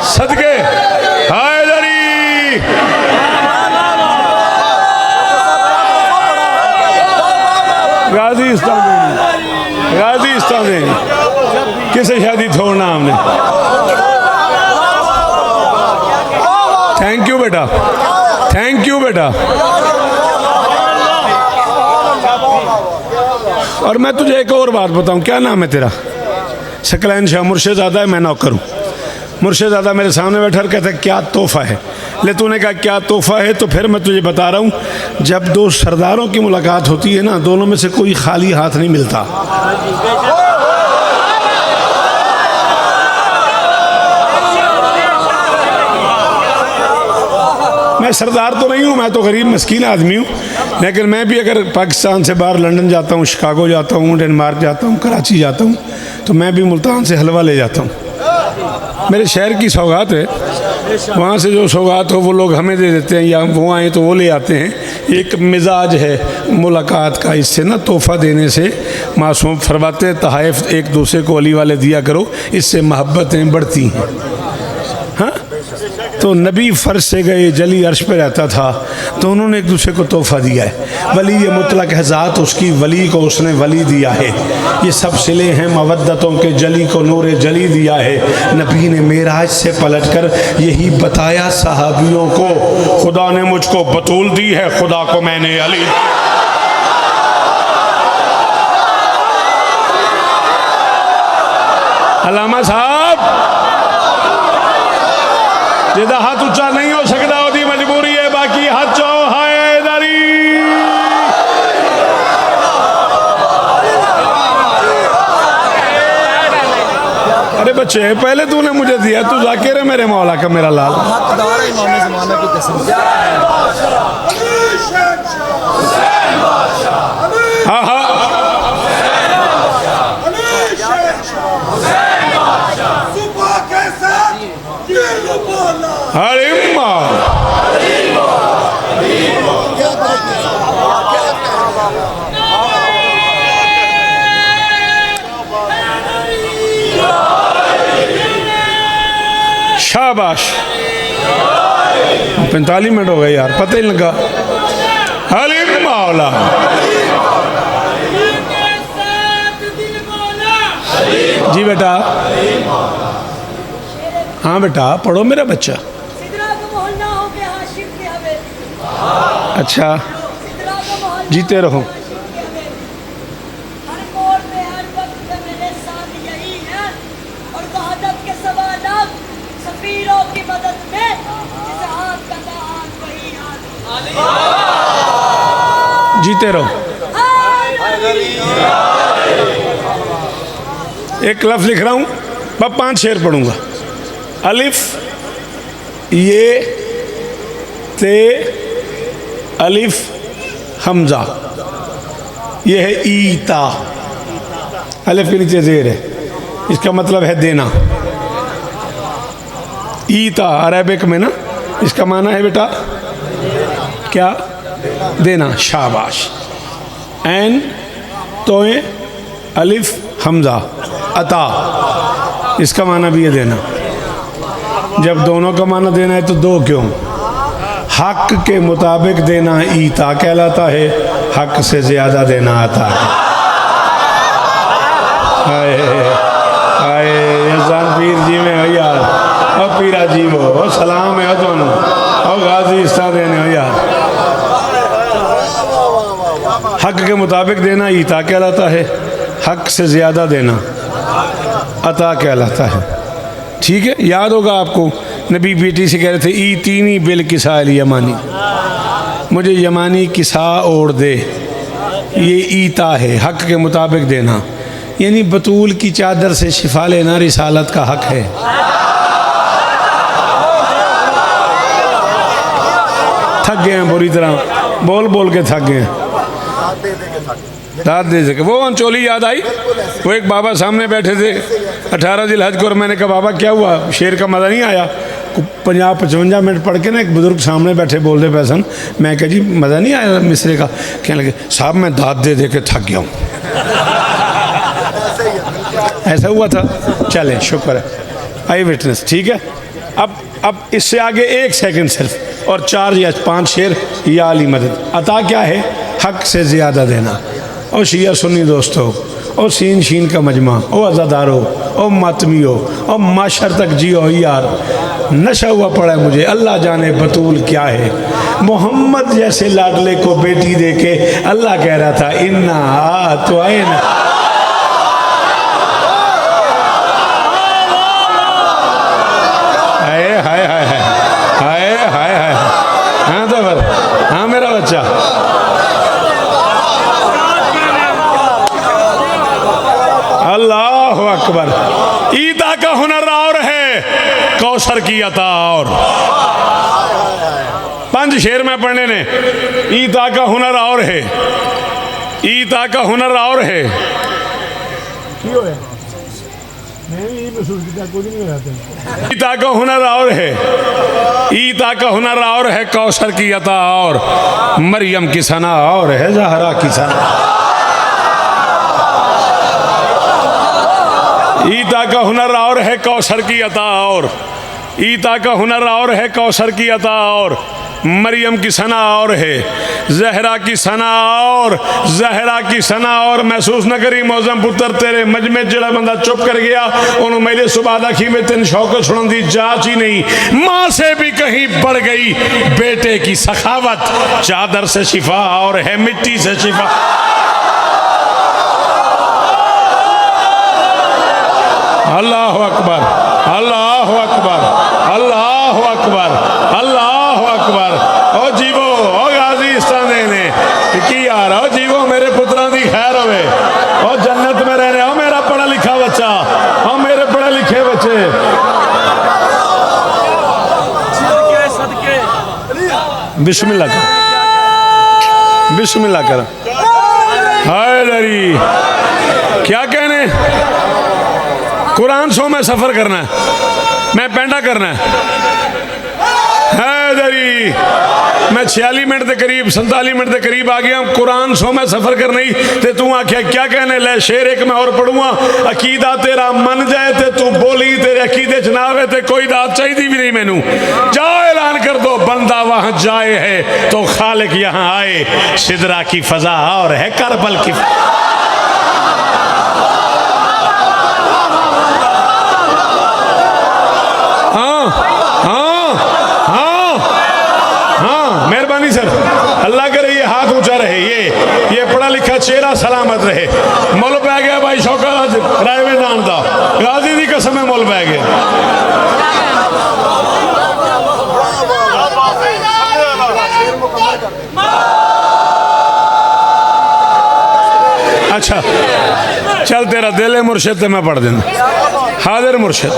सदके हैदरी गाजी इस्तान किसे शादी छोड़ना हमने। थैंक यू बेटा, थैंक यू बेटा। और मैं तुझे एक और बात बताऊं, क्या नाम है तेरा? सकलैन शाह मुर्शिदादा है, मैं नौकर हूँ। मुर्शिदादा मेरे सामने बैठा और कहता है क्या तोहफा है, ले तूने कहा क्या तोहफा है, तो फिर मैं तुझे बता रहा हूँ, जब दो सरदारों की मुलाकात होती है ना, दोनों में से कोई खाली हाथ नहीं मिलता। मैं सरदार तो नहीं हूँ, मैं तो गरीब मस्कीन आदमी हूँ, लेकिन मैं भी अगर पाकिस्तान से बाहर लंदन जाता हूँ, शिकागो जाता हूँ, डेनमार्क जाता हूँ, कराची जाता हूँ, तो मैं भी मुल्तान से हलवा ले जाता हूँ। मेरे शहर की सौगात है, वहाँ से जो सौगात हो वो लोग हमें दे देते हैं, या वो आए तो वो ले आते हैं। एक मिजाज है मुलाकात का, इससे ना तोहफ़ा देने से मासूम फरमाते तहाइफ एक दूसरे को अली वाले दिया करो, इससे मोहब्बतें बढ़ती हैं। हाँ, तो नबी फर्श से गए, जली अर्श पे रहता था, तो उन्होंने एक दूसरे को तोहफ़ा दिया है। वली ये मुतलक है ज़ात उसकी, वली को उसने वली दिया है। ये सब सिले हैं मवद्दतों के, जली को नूर जली दिया है। नबी ने मेराज से पलटकर यही बताया सहाबियों को, खुदा ने मुझको बतूल दी है, खुदा को मैंने अली। अल्लामा साहब जिदा हाथ ऊंचा नहीं हो सकता उसकी मजबूरी है, बाकी हाथ चो हैदरी। अरे बच्चे पहले तूने मुझे दिया, तू जाकिर है मेरे मौला का, मेरा लाल। हाँ हाँ शाबाश। 45 मिनट हो गए यार, पता ही नहीं लगा। हलीम मौला जी बेटा। हाँ बेटा पढ़ो मेरा बच्चा। अच्छा जीते रहो। जीते रहो। एक लफ्ज लिख रहा हूं, मैं 5 शेर पढ़ूंगा। अलिफ ये ते अलिफ हमजा, ये है ईता। अलिफ के नीचे जेर है, इसका मतलब है देना। ईता अरबिक में ना, इसका माना है बेटा क्या? देना। शाबाश। एन तोए अलिफ हमजा अता, इसका माना भी है देना। जब दोनों का माना देना है तो 2 क्यों? हक के मुताबिक देना ईता कहलाता है, हक से ज़्यादा देना आता है। पीर जी में हो यार, और पीरा जी वो सलाम है दोनों, और गाजी इस्ता देने हो यार। हक के मुताबिक मुताबिक देना ईता कहलाता है, हक से ज़्यादा देना अता कहलाता है। ठीक है, याद होगा आपको नबी बेटी से कह रहे थे ई तीनी बिल किसा यमानी, मुझे यमानी किसा ओढ़ दे, ये ईता है, हक के मुताबिक देना। यानी बतूल की चादर से शिफा लेना रिसालत का हक है। थक गए हैं बुरी तरह, बोल बोल के थक गए हैं, दाद दे सके। वो अंचोली याद आई, वो एक बाबा सामने बैठे थे 18 जिलहज को, और मैंने कहा बाबा क्या हुआ, शेर का मज़ा नहीं आया? 50-55 मिनट पढ़ के ना एक बुज़ुर्ग सामने बैठे बोल दे पैसन, मैं कहा जी मज़ा नहीं आया मिसरे का? कहने लगे साहब मैं दाद दे दे के थक गया हूँ। ऐसा हुआ था। चलें शुक्र है, आई विटनेस। ठीक है, अब इससे आगे 1 सेकंड सिर्फ, और 4 या 5 शेर या अली मदद। अता क्या है? हक से ज़्यादा देना। और शिया सुन्नी दोस्तों, और सीन शीन का मजमा, ओ अज़ादारो, ओ मातमियो, और माशर तक जियो यार, नशा हुआ पड़ा है मुझे, अल्लाह जाने बतूल क्या है। मोहम्मद जैसे लाडले को बेटी दे के अल्लाह कह रहा था इन्ना तो आए ना। हाय हाय हाय हाय हाय हाय, हाँ तो फिर, हाँ मेरा बच्चा, अल्लाह अकबर। ईदा का हुनर और है, कौसर की अता और। 5 शेर में पढ़ने ने। ईदा का हुनर और है, ईदा का हुनर और है। ईता का हुनर और है, ईता का हुनर और है, कौसर की अता और, मरियम की सना और है, ज़हरा की सना। ईता का हुनर और है, कौसर की अता और, ईता का हुनर और है, कौसर की अता और, मरियम की सना और है, जहरा की सना और, जहरा की सना और। महसूस न करी मौजम पुत्र तेरे मजमे जड़ा बंदा चुप कर गया, उन्होंने मेरे सुबादा की में तेन शौक सुन दी जांच ही नहीं, माँ से भी कहीं बढ़ गई बेटे की सखावत, चादर से शिफा और है मिट्टी से शिफा। अल्लाह अकबर, अल्लाह अकबर, अल्लाह अकबर, अल्लाह अकबर। ओ जीवो, ओ गाजी इस्ताने ने की यार, ओ जीवो मेरे पुत्रा दी खैर होवे, ओ जन्नत में रहने, ओ मेरा पढ़ा लिखा बच्चा, ओ मेरे पढ़े लिखे बच्चे। बिस्मिल्लाह कर, बिस्मिल्लाह कर। हाय दरी, क्या कहने, कुरान 100 में सफ़र करना है, मैं पेंडा करना है दरी। मैं 46 मिनट के करीब 47 मिनट के करीब आ गया, कुरान 100 में सफ़र करना ही ते तू आख्या क्या कहने ले। शेर एक मैं और पढ़ूंगा, अकीदा तेरा मन जाए ते तू बोली, तेरे अकीदे च ना आवे ते कोई दात चाहिए भी नहीं मैनू। जाओ ऐलान कर दो, बंदा वहाँ जाए है तो खालिक यहाँ आए, सिदरा की फजा और है करबल की। मेहरबानी सर, अल्लाह करे ये हाथ ऊंचा रहे, ये पढ़ा लिखा चेहरा सलामत रहे। मुल पै गया भाई शौका रायवे नान दा, गाजी दी कसम है मुल पै गया। अच्छा चल, तेरा दिल है मुर्शिद ते मैं पढ़ देना। हाजिर मुर्शिद,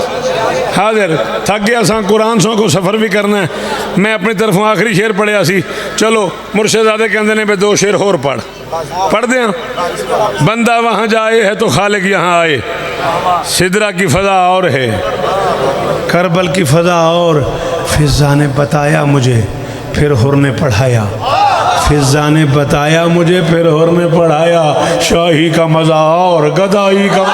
हाजिर। थक गया सा, कुरान 100 को सफ़र भी करना है, मैं अपनी तरफों आखिरी शेर पढ़िया सी। चलो मुर्शिदादे कहते हैं भाई 2 शेर होर पढ़ दें। बंदा वहाँ जाए है तो खालिक यहाँ आए, सिदरा की फ़ज़ा और है, करबल की फ़ज़ा और। फिज़ा ने बताया मुझे फिर हुर ने पढ़ाया, फिज़ा ने बताया मुझे फिर हुर ने पढ़ाया, शाही का मज़ा और गदाई का।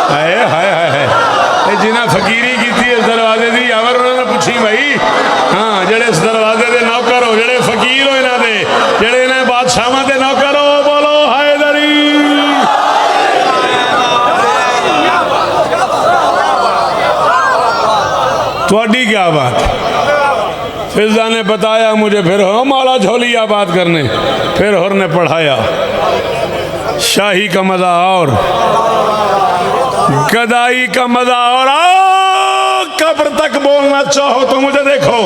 हाय हाय हाय, जिन्हें फकीरी की थी इस दरवाजे की अवर उन्होंने पूछी भाई, हाँ जेड़े इस दरवाजे के नौकर हो, जेड़े फकीर हो इन्हों के, जेड़े इन्हें बादशाह के नौकर हो, बोलो हैदरी। थोड़ी क्या बात, फिजा ने बताया मुझे, फिर हो मौला झोलिया बात करने, फिर हुर ने पढ़ाया। शाही का मजा और गदाई का मजा और। कब्र तक बोलना चाहो तो मुझे देखो।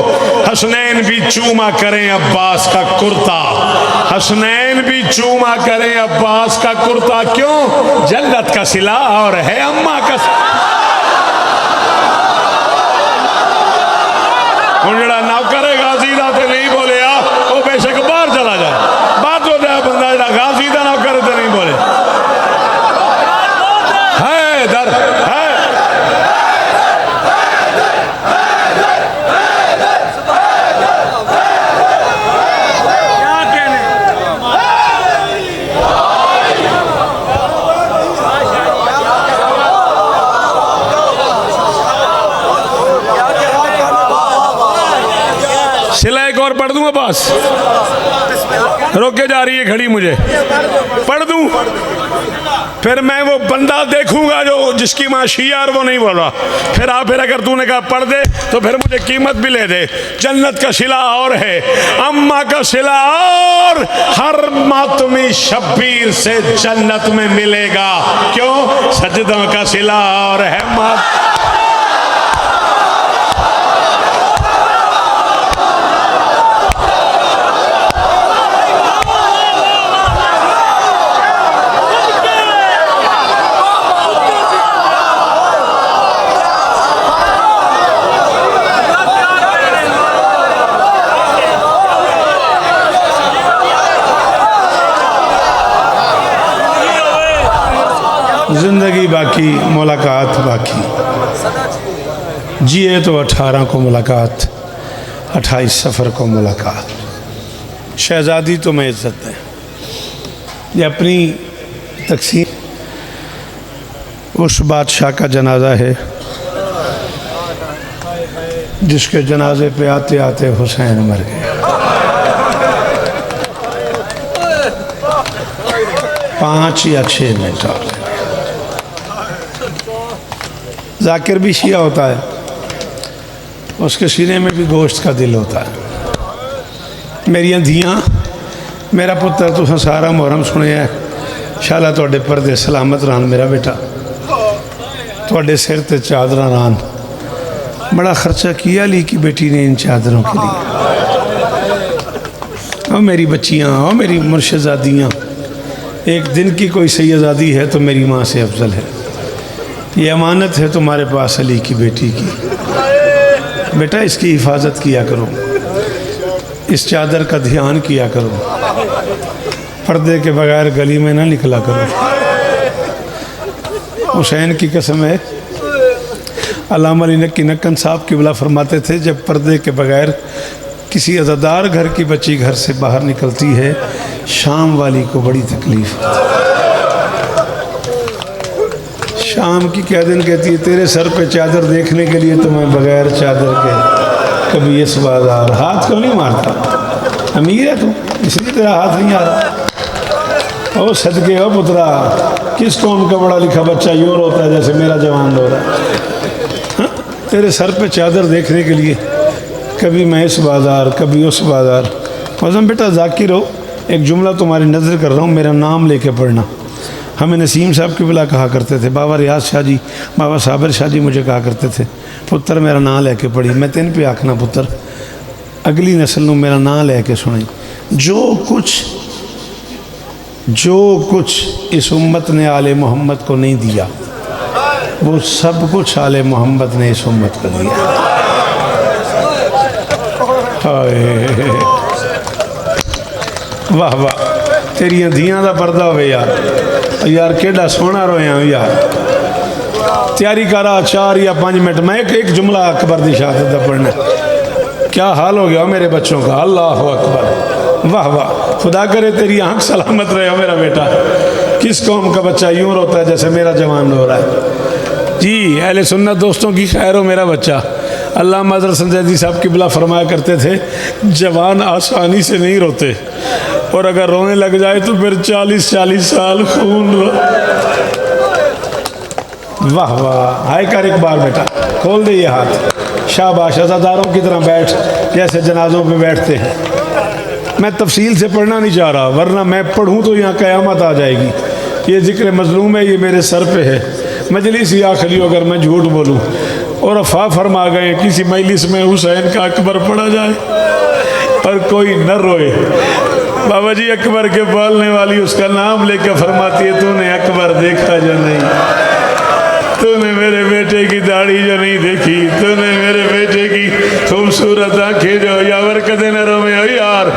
हसनैन भी चूमा करें अब्बास का कुर्ता, हसनैन भी चूमा करें अब्बास का कुर्ता। क्यों? जन्नत का सिला और है अम्मा का। जड़ा नौकर है गाजी दा ते नहीं बोले वो बेशक बाहर चला जाए, बात हो जाए। बंदा जड़ा गाजी दा नौकर है ते नहीं बोले है दर है। सिला एक और पढ़ दूंगा बस, रोके जा रही है घड़ी, मुझे पढ़ दूं फिर मैं वो बंदा देखूंगा जो जिसकी माँ शिया और वो नहीं बोल रहा। फिर अगर तूने कहा पढ़ दे तो फिर मुझे कीमत भी ले दे। जन्नत का सिला और है, अम्मा का सिला और। हर मातमी शब्बीर से जन्नत में मिलेगा। क्यों? सजदों का सिला और है मात। जिंदगी बाकी, मुलाकात बाकी। जिए तो 18 को मुलाकात, 28 सफ़र को मुलाकात। शहज़ादी तो मैं इज्जत है, ये अपनी तकसीम। उस बादशाह का जनाजा है जिसके जनाजे पे आते आते हुसैन मर गए। 5 या 6 मिनट और। जाकिर भी शिया होता है, उसके सीने में भी गोश्त का दिल होता है। मेरियां धियां, मेरा पुत्र तुसां सारा मुहर्रम सुनिया, शाला तुहाडे परदे सलामत रहन मेरा बेटा, तुहाडे सिर ते चादर रहन। बड़ा खर्चा किया ली की बेटी ने इन चादरों के लिए। और मेरी बच्चियाँ, और मेरी मुर्शदादियाँ, एक दिन की कोई सैयदादी है तो मेरी माँ से अफजल है। ये अमानत है तुम्हारे पास अली की बेटी की। बेटा इसकी हिफाजत किया करो, इस चादर का ध्यान किया करो, पर्दे के बगैर गली में ना निकला करो। हुसैन की कसम है, अल्लामा अली नक्की नक्कन साहब क़िबला फरमाते थे, जब पर्दे के बगैर किसी अज़ादार घर की बच्ची घर से बाहर निकलती है, शाम वाली को बड़ी तकलीफ़ होती है। शाम की क्या दिन कहती है, तेरे सर पे चादर देखने के लिए तो मैं बगैर चादर के कभी इस बाजार हाथ क्यों नहीं मारता। अमीर है तू, इसलिए तेरा हाथ नहीं आ रहा। ओ सदके हो पुत्रा, किस कौम का बड़ा लिखा बच्चा यूँ रोता है जैसे मेरा जवान रो रहा है। तेरे सर पे चादर देखने के लिए कभी मैं इस बाज़ार कभी उस बाज़ार। मौसम बेटा जाकिर हो, एक जुमला तुम्हारी नज़र कर रहा हूँ, मेरा नाम लेके पढ़ना। हमें नसीम साहब की बिला कहा करते थे, बाबा रियाज शाह जी, बाबा साबिर शाह जी मुझे कहा करते थे, पुत्र मेरा नाम लेके पढ़ी। मैं तेन पे आखना पुत्र, अगली नस्ल में मेरा नाम लेके सुनी। जो कुछ इस उम्मत ने आले मोहम्मद को नहीं दिया, वो सब कुछ आले मोहम्मद ने इस उम्मत को दिया। वाह वाह, तेरिया धियां का पर्दा हो यार। यार केड़ा सोहना रोया यार। तैयारी करा 4 या 5 मिनट, मैं एक जुमला अकबर की शहादत का पढ़ना। क्या हाल हो गया मेरे बच्चों का, अल्लाह अकबर। वाह वाह, खुदा करे तेरी आँख सलामत रहे हो मेरा बेटा। किस कौम का बच्चा यूँ रोता है जैसे मेरा जवान रो रहा है। जी अहले सुन्नत दोस्तों की खैर हो मेरा बच्चा। अल्लामा हज़रत सैयदी साहब क़िबला फरमाया करते थे, जवान आसानी से नहीं रोते, और अगर रोने लग जाए तो फिर 40-40 साल खून रो। वाह वाह, हाय कर एक बार बेटा, खोल दे ये हाथ। शाबाश, अज़ादारों की तरह बैठ। जैसे जनाजों पे बैठते हैं। मैं तफसील से पढ़ना नहीं चाह रहा, वरना मैं पढ़ूँ तो यहाँ क़यामत आ जाएगी। ये ज़िक्र मज़लूम है, ये मेरे सर पे है। मजलिस ही आखिरी अगर मैं झूठ बोलूँ और अफवाह फरमा गए किसी मजलिस में हुसैन का अकबर पढ़ा जाए और कोई न रोए। बाबा जी अकबर के पालने वाली उसका नाम लेकर फरमाती है, तूने अकबर देखा जो नहीं, तूने मेरे बेटे की दाढ़ी जो नहीं देखी, तूने मेरे बेटे की खूबसूरत आंखें जो यावर कदे न रोमे हो यार,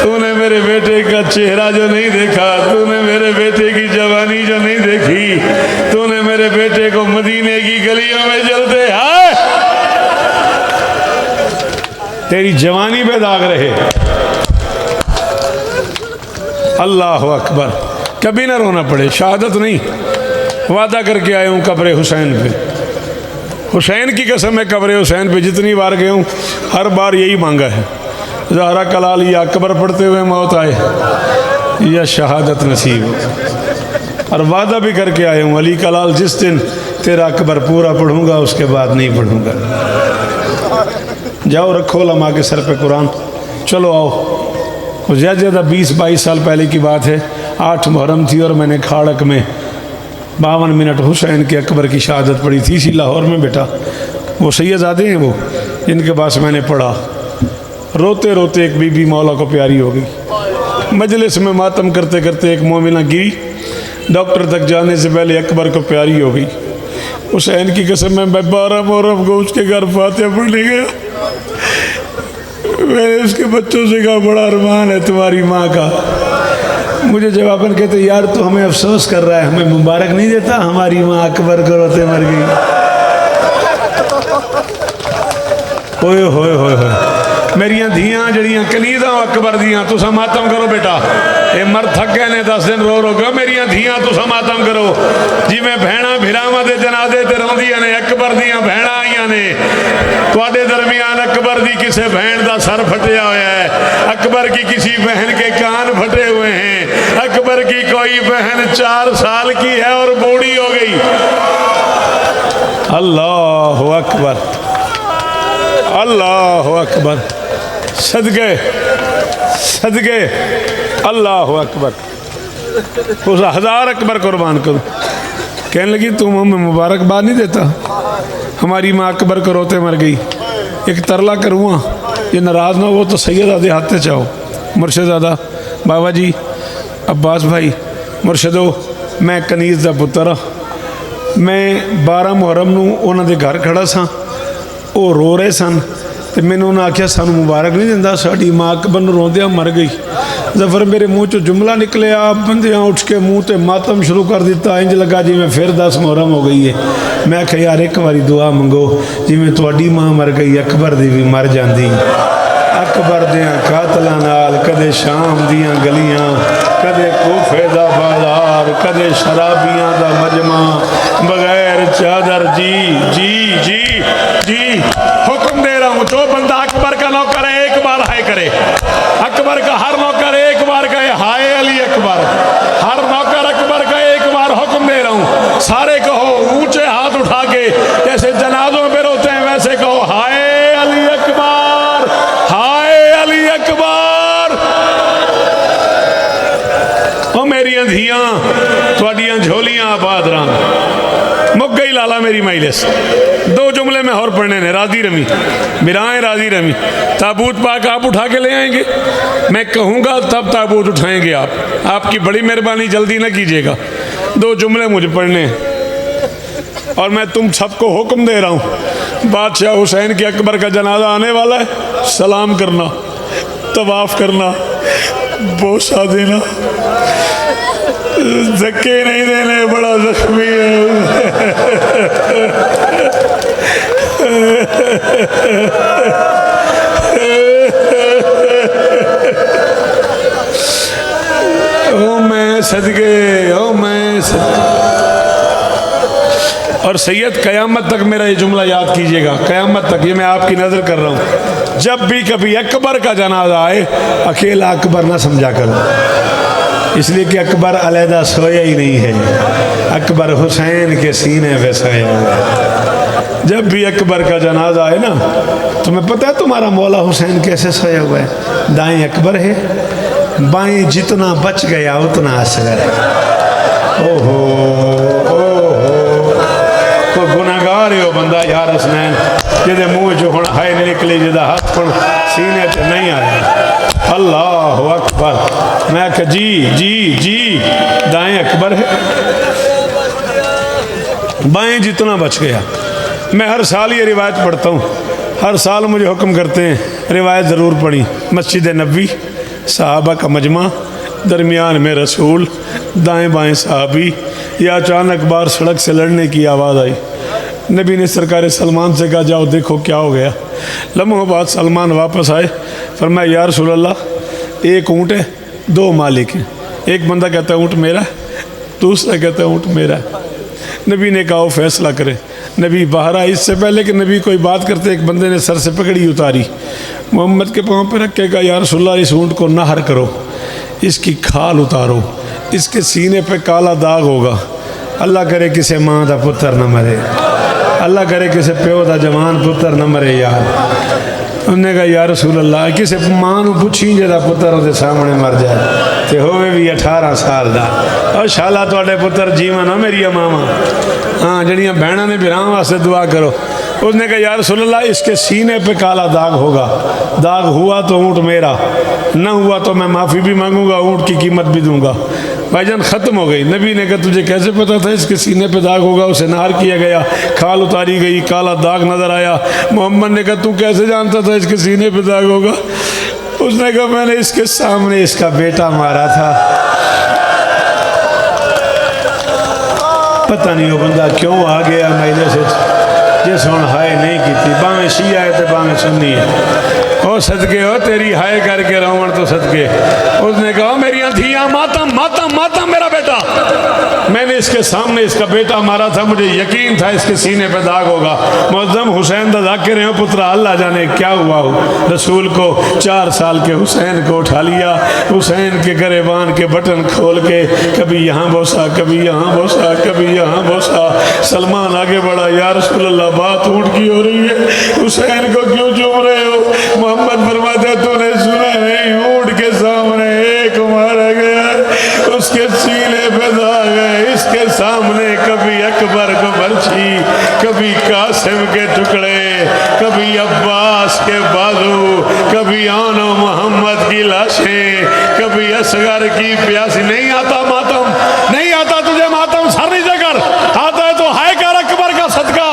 तूने मेरे बेटे का चेहरा जो नहीं देखा, तूने मेरे बेटे की जवानी जो नहीं देखी, तूने मेरे बेटे को मदीने की गलियों में जलते हाय तेरी जवानी पे दाग रहे। अल्लाह अकबर। कभी ना रोना पड़े, शहादत नहीं, वादा करके आया हूँ कब्र हुसैन पे। हुसैन की कसम है, कब्र हुसैन पे जितनी बार गया हूँ हर बार यही मांगा है, ज़हरा कलाल या अकबर पढ़ते हुए मौत आए या शहादत नसीब हो। और वादा भी करके आया हूँ अली कलाल जिस दिन तेरा अकबर पूरा पढ़ूँगा उसके बाद नहीं पढ़ूँगा। जाओ रखो लम्हा के सर पे कुरान, चलो आओ। ज़्यादा 20-22 साल पहले की बात है, 8 मुहर्रम थी और मैंने खाड़क में 52 मिनट हुसैन के अकबर की शहादत पढ़ी थी। इसी लाहौर में बेटा, वो सैयदजादे हैं वो, इनके पास मैंने पढ़ा। रोते रोते एक बीबी मौला को प्यारी हो गई। मजलिस में मातम करते करते एक मोमिना गिरी, डॉक्टर तक जाने से पहले अकबर को प्यारी हो गई। हुसैन की कसम में मैं 12 मुहर्रम को उसके घर फातिहा पढ़ने गया। मैंने उसके बच्चों से कहा बड़ा अरमान है तुम्हारी माँ का। मुझे जवाबन कहते यार तो हमें अफसोस कर रहा है, हमें मुबारक नहीं देता, हमारी माँ अकबर को रोते मर गई। होए होए होए होए मेरिया धियाँ जड़ियाँ कनीदा अकबर दियाँ तुसा मातम करो बेटा। ये मर थक गए ने 10 दिन रो रो गए, मेरिया धियाँ तुसा मातम करो। जिमें भैणा भिरावां दे जनाजे ते रोंदियां ने, अकबर दियाँ भैणा आईयां ने। तुहाडे दरमियान अकबर दी किसी बहन का सर फटिया हुआ है, अकबर की किसी बहन के कान फटे हुए हैं, अकबर की कोई बहन 4 साल की है और बूढ़ी हो गई। अल्लाह अकबर, अल्लाह अकबर, सदके सदके अल्लाह अकबर। उस 1000 अकबर कुर्बान करो। कहने लगी तुम हमें मुबारकबाद नहीं देता, हमारी माँ अकबर को रोते मर गई। एक तरला करूँगा, ये नाराज़ ना हो तो सैयदादे हाथे चाहो। मुर्शिदादा बाबा जी अब्बास भाई मुर्शिदो, मैं कनीज़ दा पुत्तर, मैं 12 मुहर्रम नूं उन्हां दे घर खड़ा सा, वो रो रहे सन तो मैंने उन्हें आख्या सानू मुबारक नहीं दिंदा, साड़ी माँ अकबर नूं रोंदियां मर गई। जफर मेरे मुँह चो जुमला निकले, आप बंदियाँ उठ के मुँह ते मातम शुरू कर दिता। इंज लगा जिमें फिर 10 मुहर्रम हो गई है। मैं आख्या यार एक बारी दुआ मंगो, जिमें तुहाडी माँ मर गई अकबर दी भी मर जाती। अकबर दियाँ कातलां नाल कदे शाम दियाँ गलियाँ, कदे कोफे दा बाजार, कदे शराबियाँ दा मजमा, बगैर चादर। जी जी जी जी हुक्म दे रहा हूँ, जो बंदा अकबर का नौकर है एक बार हाय करे। अकबर का हर नौकर एक बार कहे हाय अली अकबर। हर नौकर अकबर का एक बार हुक्म दे रहा हूँ। सारे कहो ऊंचे हाथ उठा के, जैसे जनाजों पे रोते हैं वैसे कहो हाय अली अकबर, हाय अली अकबर। ओ मेरिया धियां तुहाडियां झोलियां आबाद रहां। मुक गई लाला मेरी मजलिस। 2 जुमले में और पढ़ने ने, राजी रमी बिराएं राजी रमी। ताबूत पाक आप उठा के ले आएंगे, मैं कहूँगा तब ताबूत उठाएंगे आप। आपकी बड़ी मेहरबानी, जल्दी ना कीजिएगा। 2 जुमले मुझे पढ़ने हैं और मैं तुम सबको हुक्म दे रहा हूँ। बादशाह हुसैन के अकबर का जनाजा आने वाला है, सलाम करना, तवाफ़ करना, बोसा देना, धक्के नहीं देने, बड़ा जख्मी है। ओ मैं सदके, ओ मैं सदके। और सैयद क़यामत तक मेरा ये जुमला याद कीजिएगा, क़यामत तक ये मैं आपकी नज़र कर रहा हूँ। जब भी कभी अकबर का जनाजा आए, अकेला अकबर ना समझा करो, इसलिए कि अकबर अलहदा सोया ही नहीं है, अकबर हुसैन के सीने पे सोया है। जब भी अकबर का जनाजा है ना, तुम्हें पता है तुम्हारा मौला हुसैन कैसे सोया हुआ है? दाएं अकबर है, बाएं जितना बच गया उतना असगर है। ओहो कोई गुनाहगार है वो बंदा यार हसनैन जिहदे मूँह चो हुण हाय नहीं निकली, जिहदा हाथ हुण सीने ते नहीं आया। अल्लाह अकबर। मैं कहा जी जी जी, दाएं अकबर है, बाएं जितना बच गया। मैं हर साल ये रिवायत पढ़ता हूँ, हर साल मुझे हुक्म करते हैं रिवायत ज़रूर पढ़ी। मस्जिद नबी, सहाबा का मजमा, दरमियान में रसूल, दाएं बाएं सहाबी। या अचानक बाहर सड़क से लड़ने की आवाज़ आई। नबी ने सरकार सलमान से कहा जाओ देखो क्या हो गया। लम्हों बाद सलमान वापस आए, फरमाया या रसूल अल्लाह, एक ऊँट है, दो मालिक हैं। एक बंदा कहता है ऊँट मेरा है, दूसरा कहता है ऊँट मेरा है। नबी ने कहा वो फैसला करे। नबी बाहर आए, इससे पहले कि नबी कोई बात करते एक बंदे ने सर से पकड़ी उतारी, मोहम्मद के पाँव पर रख के कहा या रसूल अल्लाह, इस ऊँट को नहर करो, इसकी खाल उतारो, इसके सीने पे काला दाग होगा। अल्लाह करे किसी माँ का पुत्र न मरे, अल्लाह करे किसी प्यो का जवान पुत्र न मरे यार। उन्हें कहा या रसूल अल्लाह, किसी माँ को पुछी जिहदा पुत्र उसके सामने मर जाए तो होवे भी 18 साल का। और शाला तुहाडे पुत्र जीवन हो मेरी मावा, हाँ जड़ियाँ भैनों ने भरावां वास्ते दुआ करो। उसने कहा या रसूल अल्लाह, इसके सीने पे काला दाग होगा, दाग हुआ तो ऊँट मेरा, न हुआ तो मैं माफ़ी भी मांगूंगा, ऊँट की कीमत भी दूंगा। भाईजान ख़त्म हो गई। नबी ने कहा तुझे कैसे पता था इसके सीने पे दाग होगा? उसे नहर किया गया, खाल उतारी गई, काला दाग नज़र आया। मोहम्मद ने कहा तू कैसे जानता था इसके सीने पे दाग होगा? उसने कहा मैंने इसके सामने इसका बेटा मारा था। पता नहीं वो बंदा क्यों आ गया मेरे से, जिस हुण हाय नहीं की, भावें शिया है तो भावें सुन्नी है। ओ सदके हो तेरी हाय करके रोवण तो सदके। उसने कहा मेरी धियाँ मातम मातम मातम मेरा बेटा, मैंने इसके सामने इसका बेटा मारा था, मुझे यकीन था इसके सीने पे दाग होगा। मुअज़्ज़म हुसैन दा जाकिर हैं पुत्र, अल्लाह जाने क्या हुआ हो। रसूल को 4 साल के हुसैन को उठा लिया, हुसैन के गरेबान के बटन खोल के कभी यहाँ बोसा, कभी यहाँ बोसा, कभी यहाँ बोसा। सलमान आगे बढ़ा, या रसूल अल्लाह बात ऊँट की हो रही है, हुसैन को क्यों चूम रहे हो? मोहम्मद फरमाते तूने सुना नहीं, ऊँट के सामने एक मारा गया, उसके सीने पे दाग है, इसके सामने कभी अकबर को बर्छी, कभी कासिम के टुकड़े, कभी अब्बास के बाजू, कभी आनो मोहम्मद की लाशें, कभी असगर की प्यासी। नहीं आता मातम, नहीं आता तुझे मातम, सर नीचे कर, आता है तो हाय कर अकबर का सदका।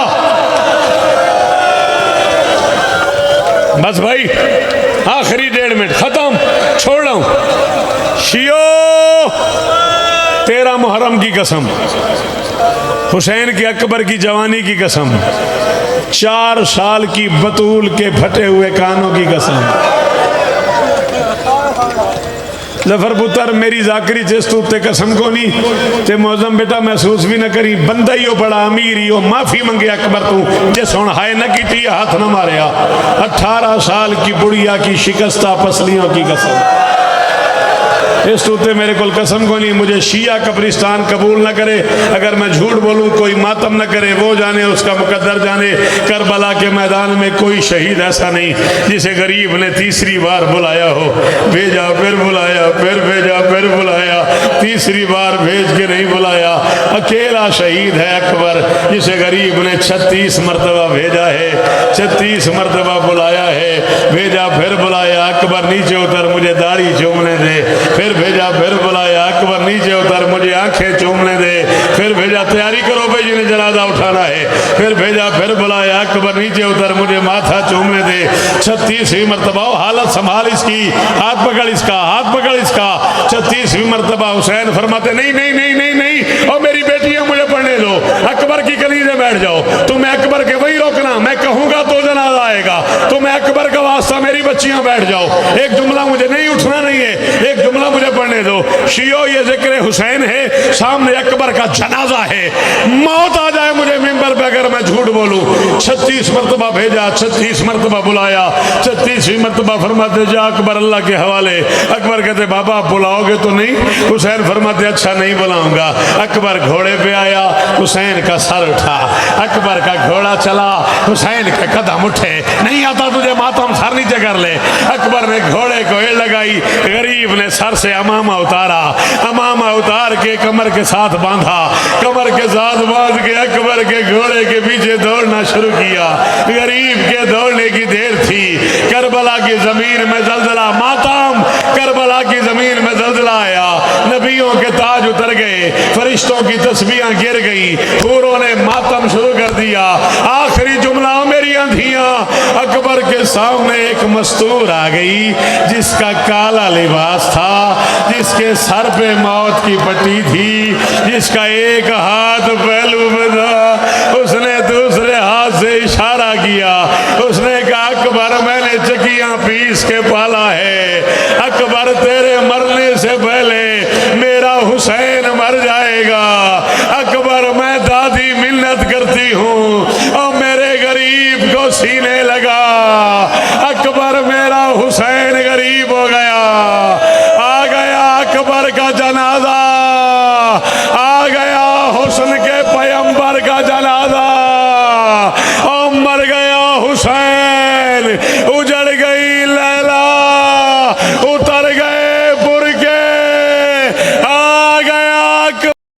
बस भाई आखिरी 1.5 मिनट खत्म, छोड़ रहा हूं। शियो 13 मुहर्रम की कसम, हुसैन के अकबर की जवानी की कसम, 4 साल की बतूल के फटे हुए कानों की कसम। जफर पुत्र मेरी जाकरी जिस तू ते कसम को नहीं ते मौजम बेटा महसूस भी न करी। बंदा ही हो बड़ा अमीर ही हो, माफी मंगे अकबर तू जिस हुण हाय न की, हाथ न मारिया। 18 साल की बुढ़िया की शिकस्ता पसलियों की कसम, इस तूते मेरे को कसम को नहीं। मुझे शिया कब्रिस्तान कबूल न करे, अगर मैं झूठ बोलूं कोई मातम न करे, वो जाने उसका मुकद्दर जाने। करबला के मैदान में कोई शहीद ऐसा नहीं जिसे गरीब ने तीसरी बार बुलाया हो, भेजा फिर बुलाया, फिर भेजा फिर बुलाया, तीसरी बार भेज के नहीं बुलाया। अकेला शहीद है अकबर जिसे गरीब ने 36 मरतबा भेजा है, 36 मरतबा बुलाया है, भेजा फिर बुलाया। अकबर नीचे उतर मुझे दाढ़ी चूमने दे, फिर भेजा फिर बुलाया। अकबर नीचे उतर मुझे आंखें चूमने दे, फिर भेजा तैयारी करो भाई जिन्हें जनाजा उठाना है, फिर भेजा फिर बुलाया। अकबर नीचे उतर मुझे माथा चूमने दे। 36वीं मरतबा हालत संभाल इसकी, हाथ पकड़ इसका, हाथ पकड़ इसका। 36वीं मरतबा हुसैन फरमाते नहीं नहीं नहीं नहीं नहीं, और मेरी बेटियां मुझे पढ़ने दो। अकबर की कलीजे बैठ जाओ, तुम्हें अकबर के वही रोकना, मैं कहूंगा तो जनाजा आएगा, तुम्हें अकबर का वास्ता मेरी बच्चियां बैठ जाओ। एक जुमला मुझे नहीं उठना नहीं है, एक जुमला मुझे पढ़ने दो। शियो ये जिक्र हुसैन है, सामने अकबर का जनाजा है, मौत आ जाए मुझे मिंबर पे अगर मैं झूठ बोलूं। 36 मरतबा भेजा, 36 मरतबा बुलाया, 36वीं मरतबा फरमाते जा अकबर अल्लाह के हवाले। अकबर कहते बाबा आप बुलाओगे तो नहीं? हुसैन फरमाते अच्छा नहीं बुलाऊंगा। अकबर घोड़े पे आया, हुसैन का सर उठा, अकबर का घोड़ा चला, हुसैन के कदम उठे। नहीं आता तुझे मातम, सर नीचे कर ले। अकबर ने घोड़े को एड़ लगाई, गरीब ने सर से अमामा उतारा, अमामा उतार के कमर के साथ बांधा, कमर के साथ बांध के अकबर के घोड़े के पीछे दौड़ना शुरू किया। गरीब के दौड़ने की देर थी, करबला की जमीन में जलजला, मातम, करबला की जमीन में जलजला आया, नबियों के ताज उतर गए, फरिश्तों की तस्बीहां गिर गई, हूरों ने मातम शुरू कर दिया। आखिरी जुमला मेरी आंधियां, अकबर के सामने एक मस्तूर आ गई जिसका काला लिबास था, जिसके सर पे मौत की पट्टी थी, जिसका एक हाथ पहलू में था। उसने दूसरे हाथ से इशारा किया, उसने कहा अकबर मैंने चकियां पीस के पाला है, अकबर तेरे मरने से पहले मेरा हुसैन मर जाएगा। अकबर मैं दादी मिन्नत करती हूँ और मेरे गरीब को सीने लगा। अकबर मेरा हुसैन गरीब हो गया, आ गया अकबर का जनाजा, आ गया हुस्न के पैगंबर का जनाजा।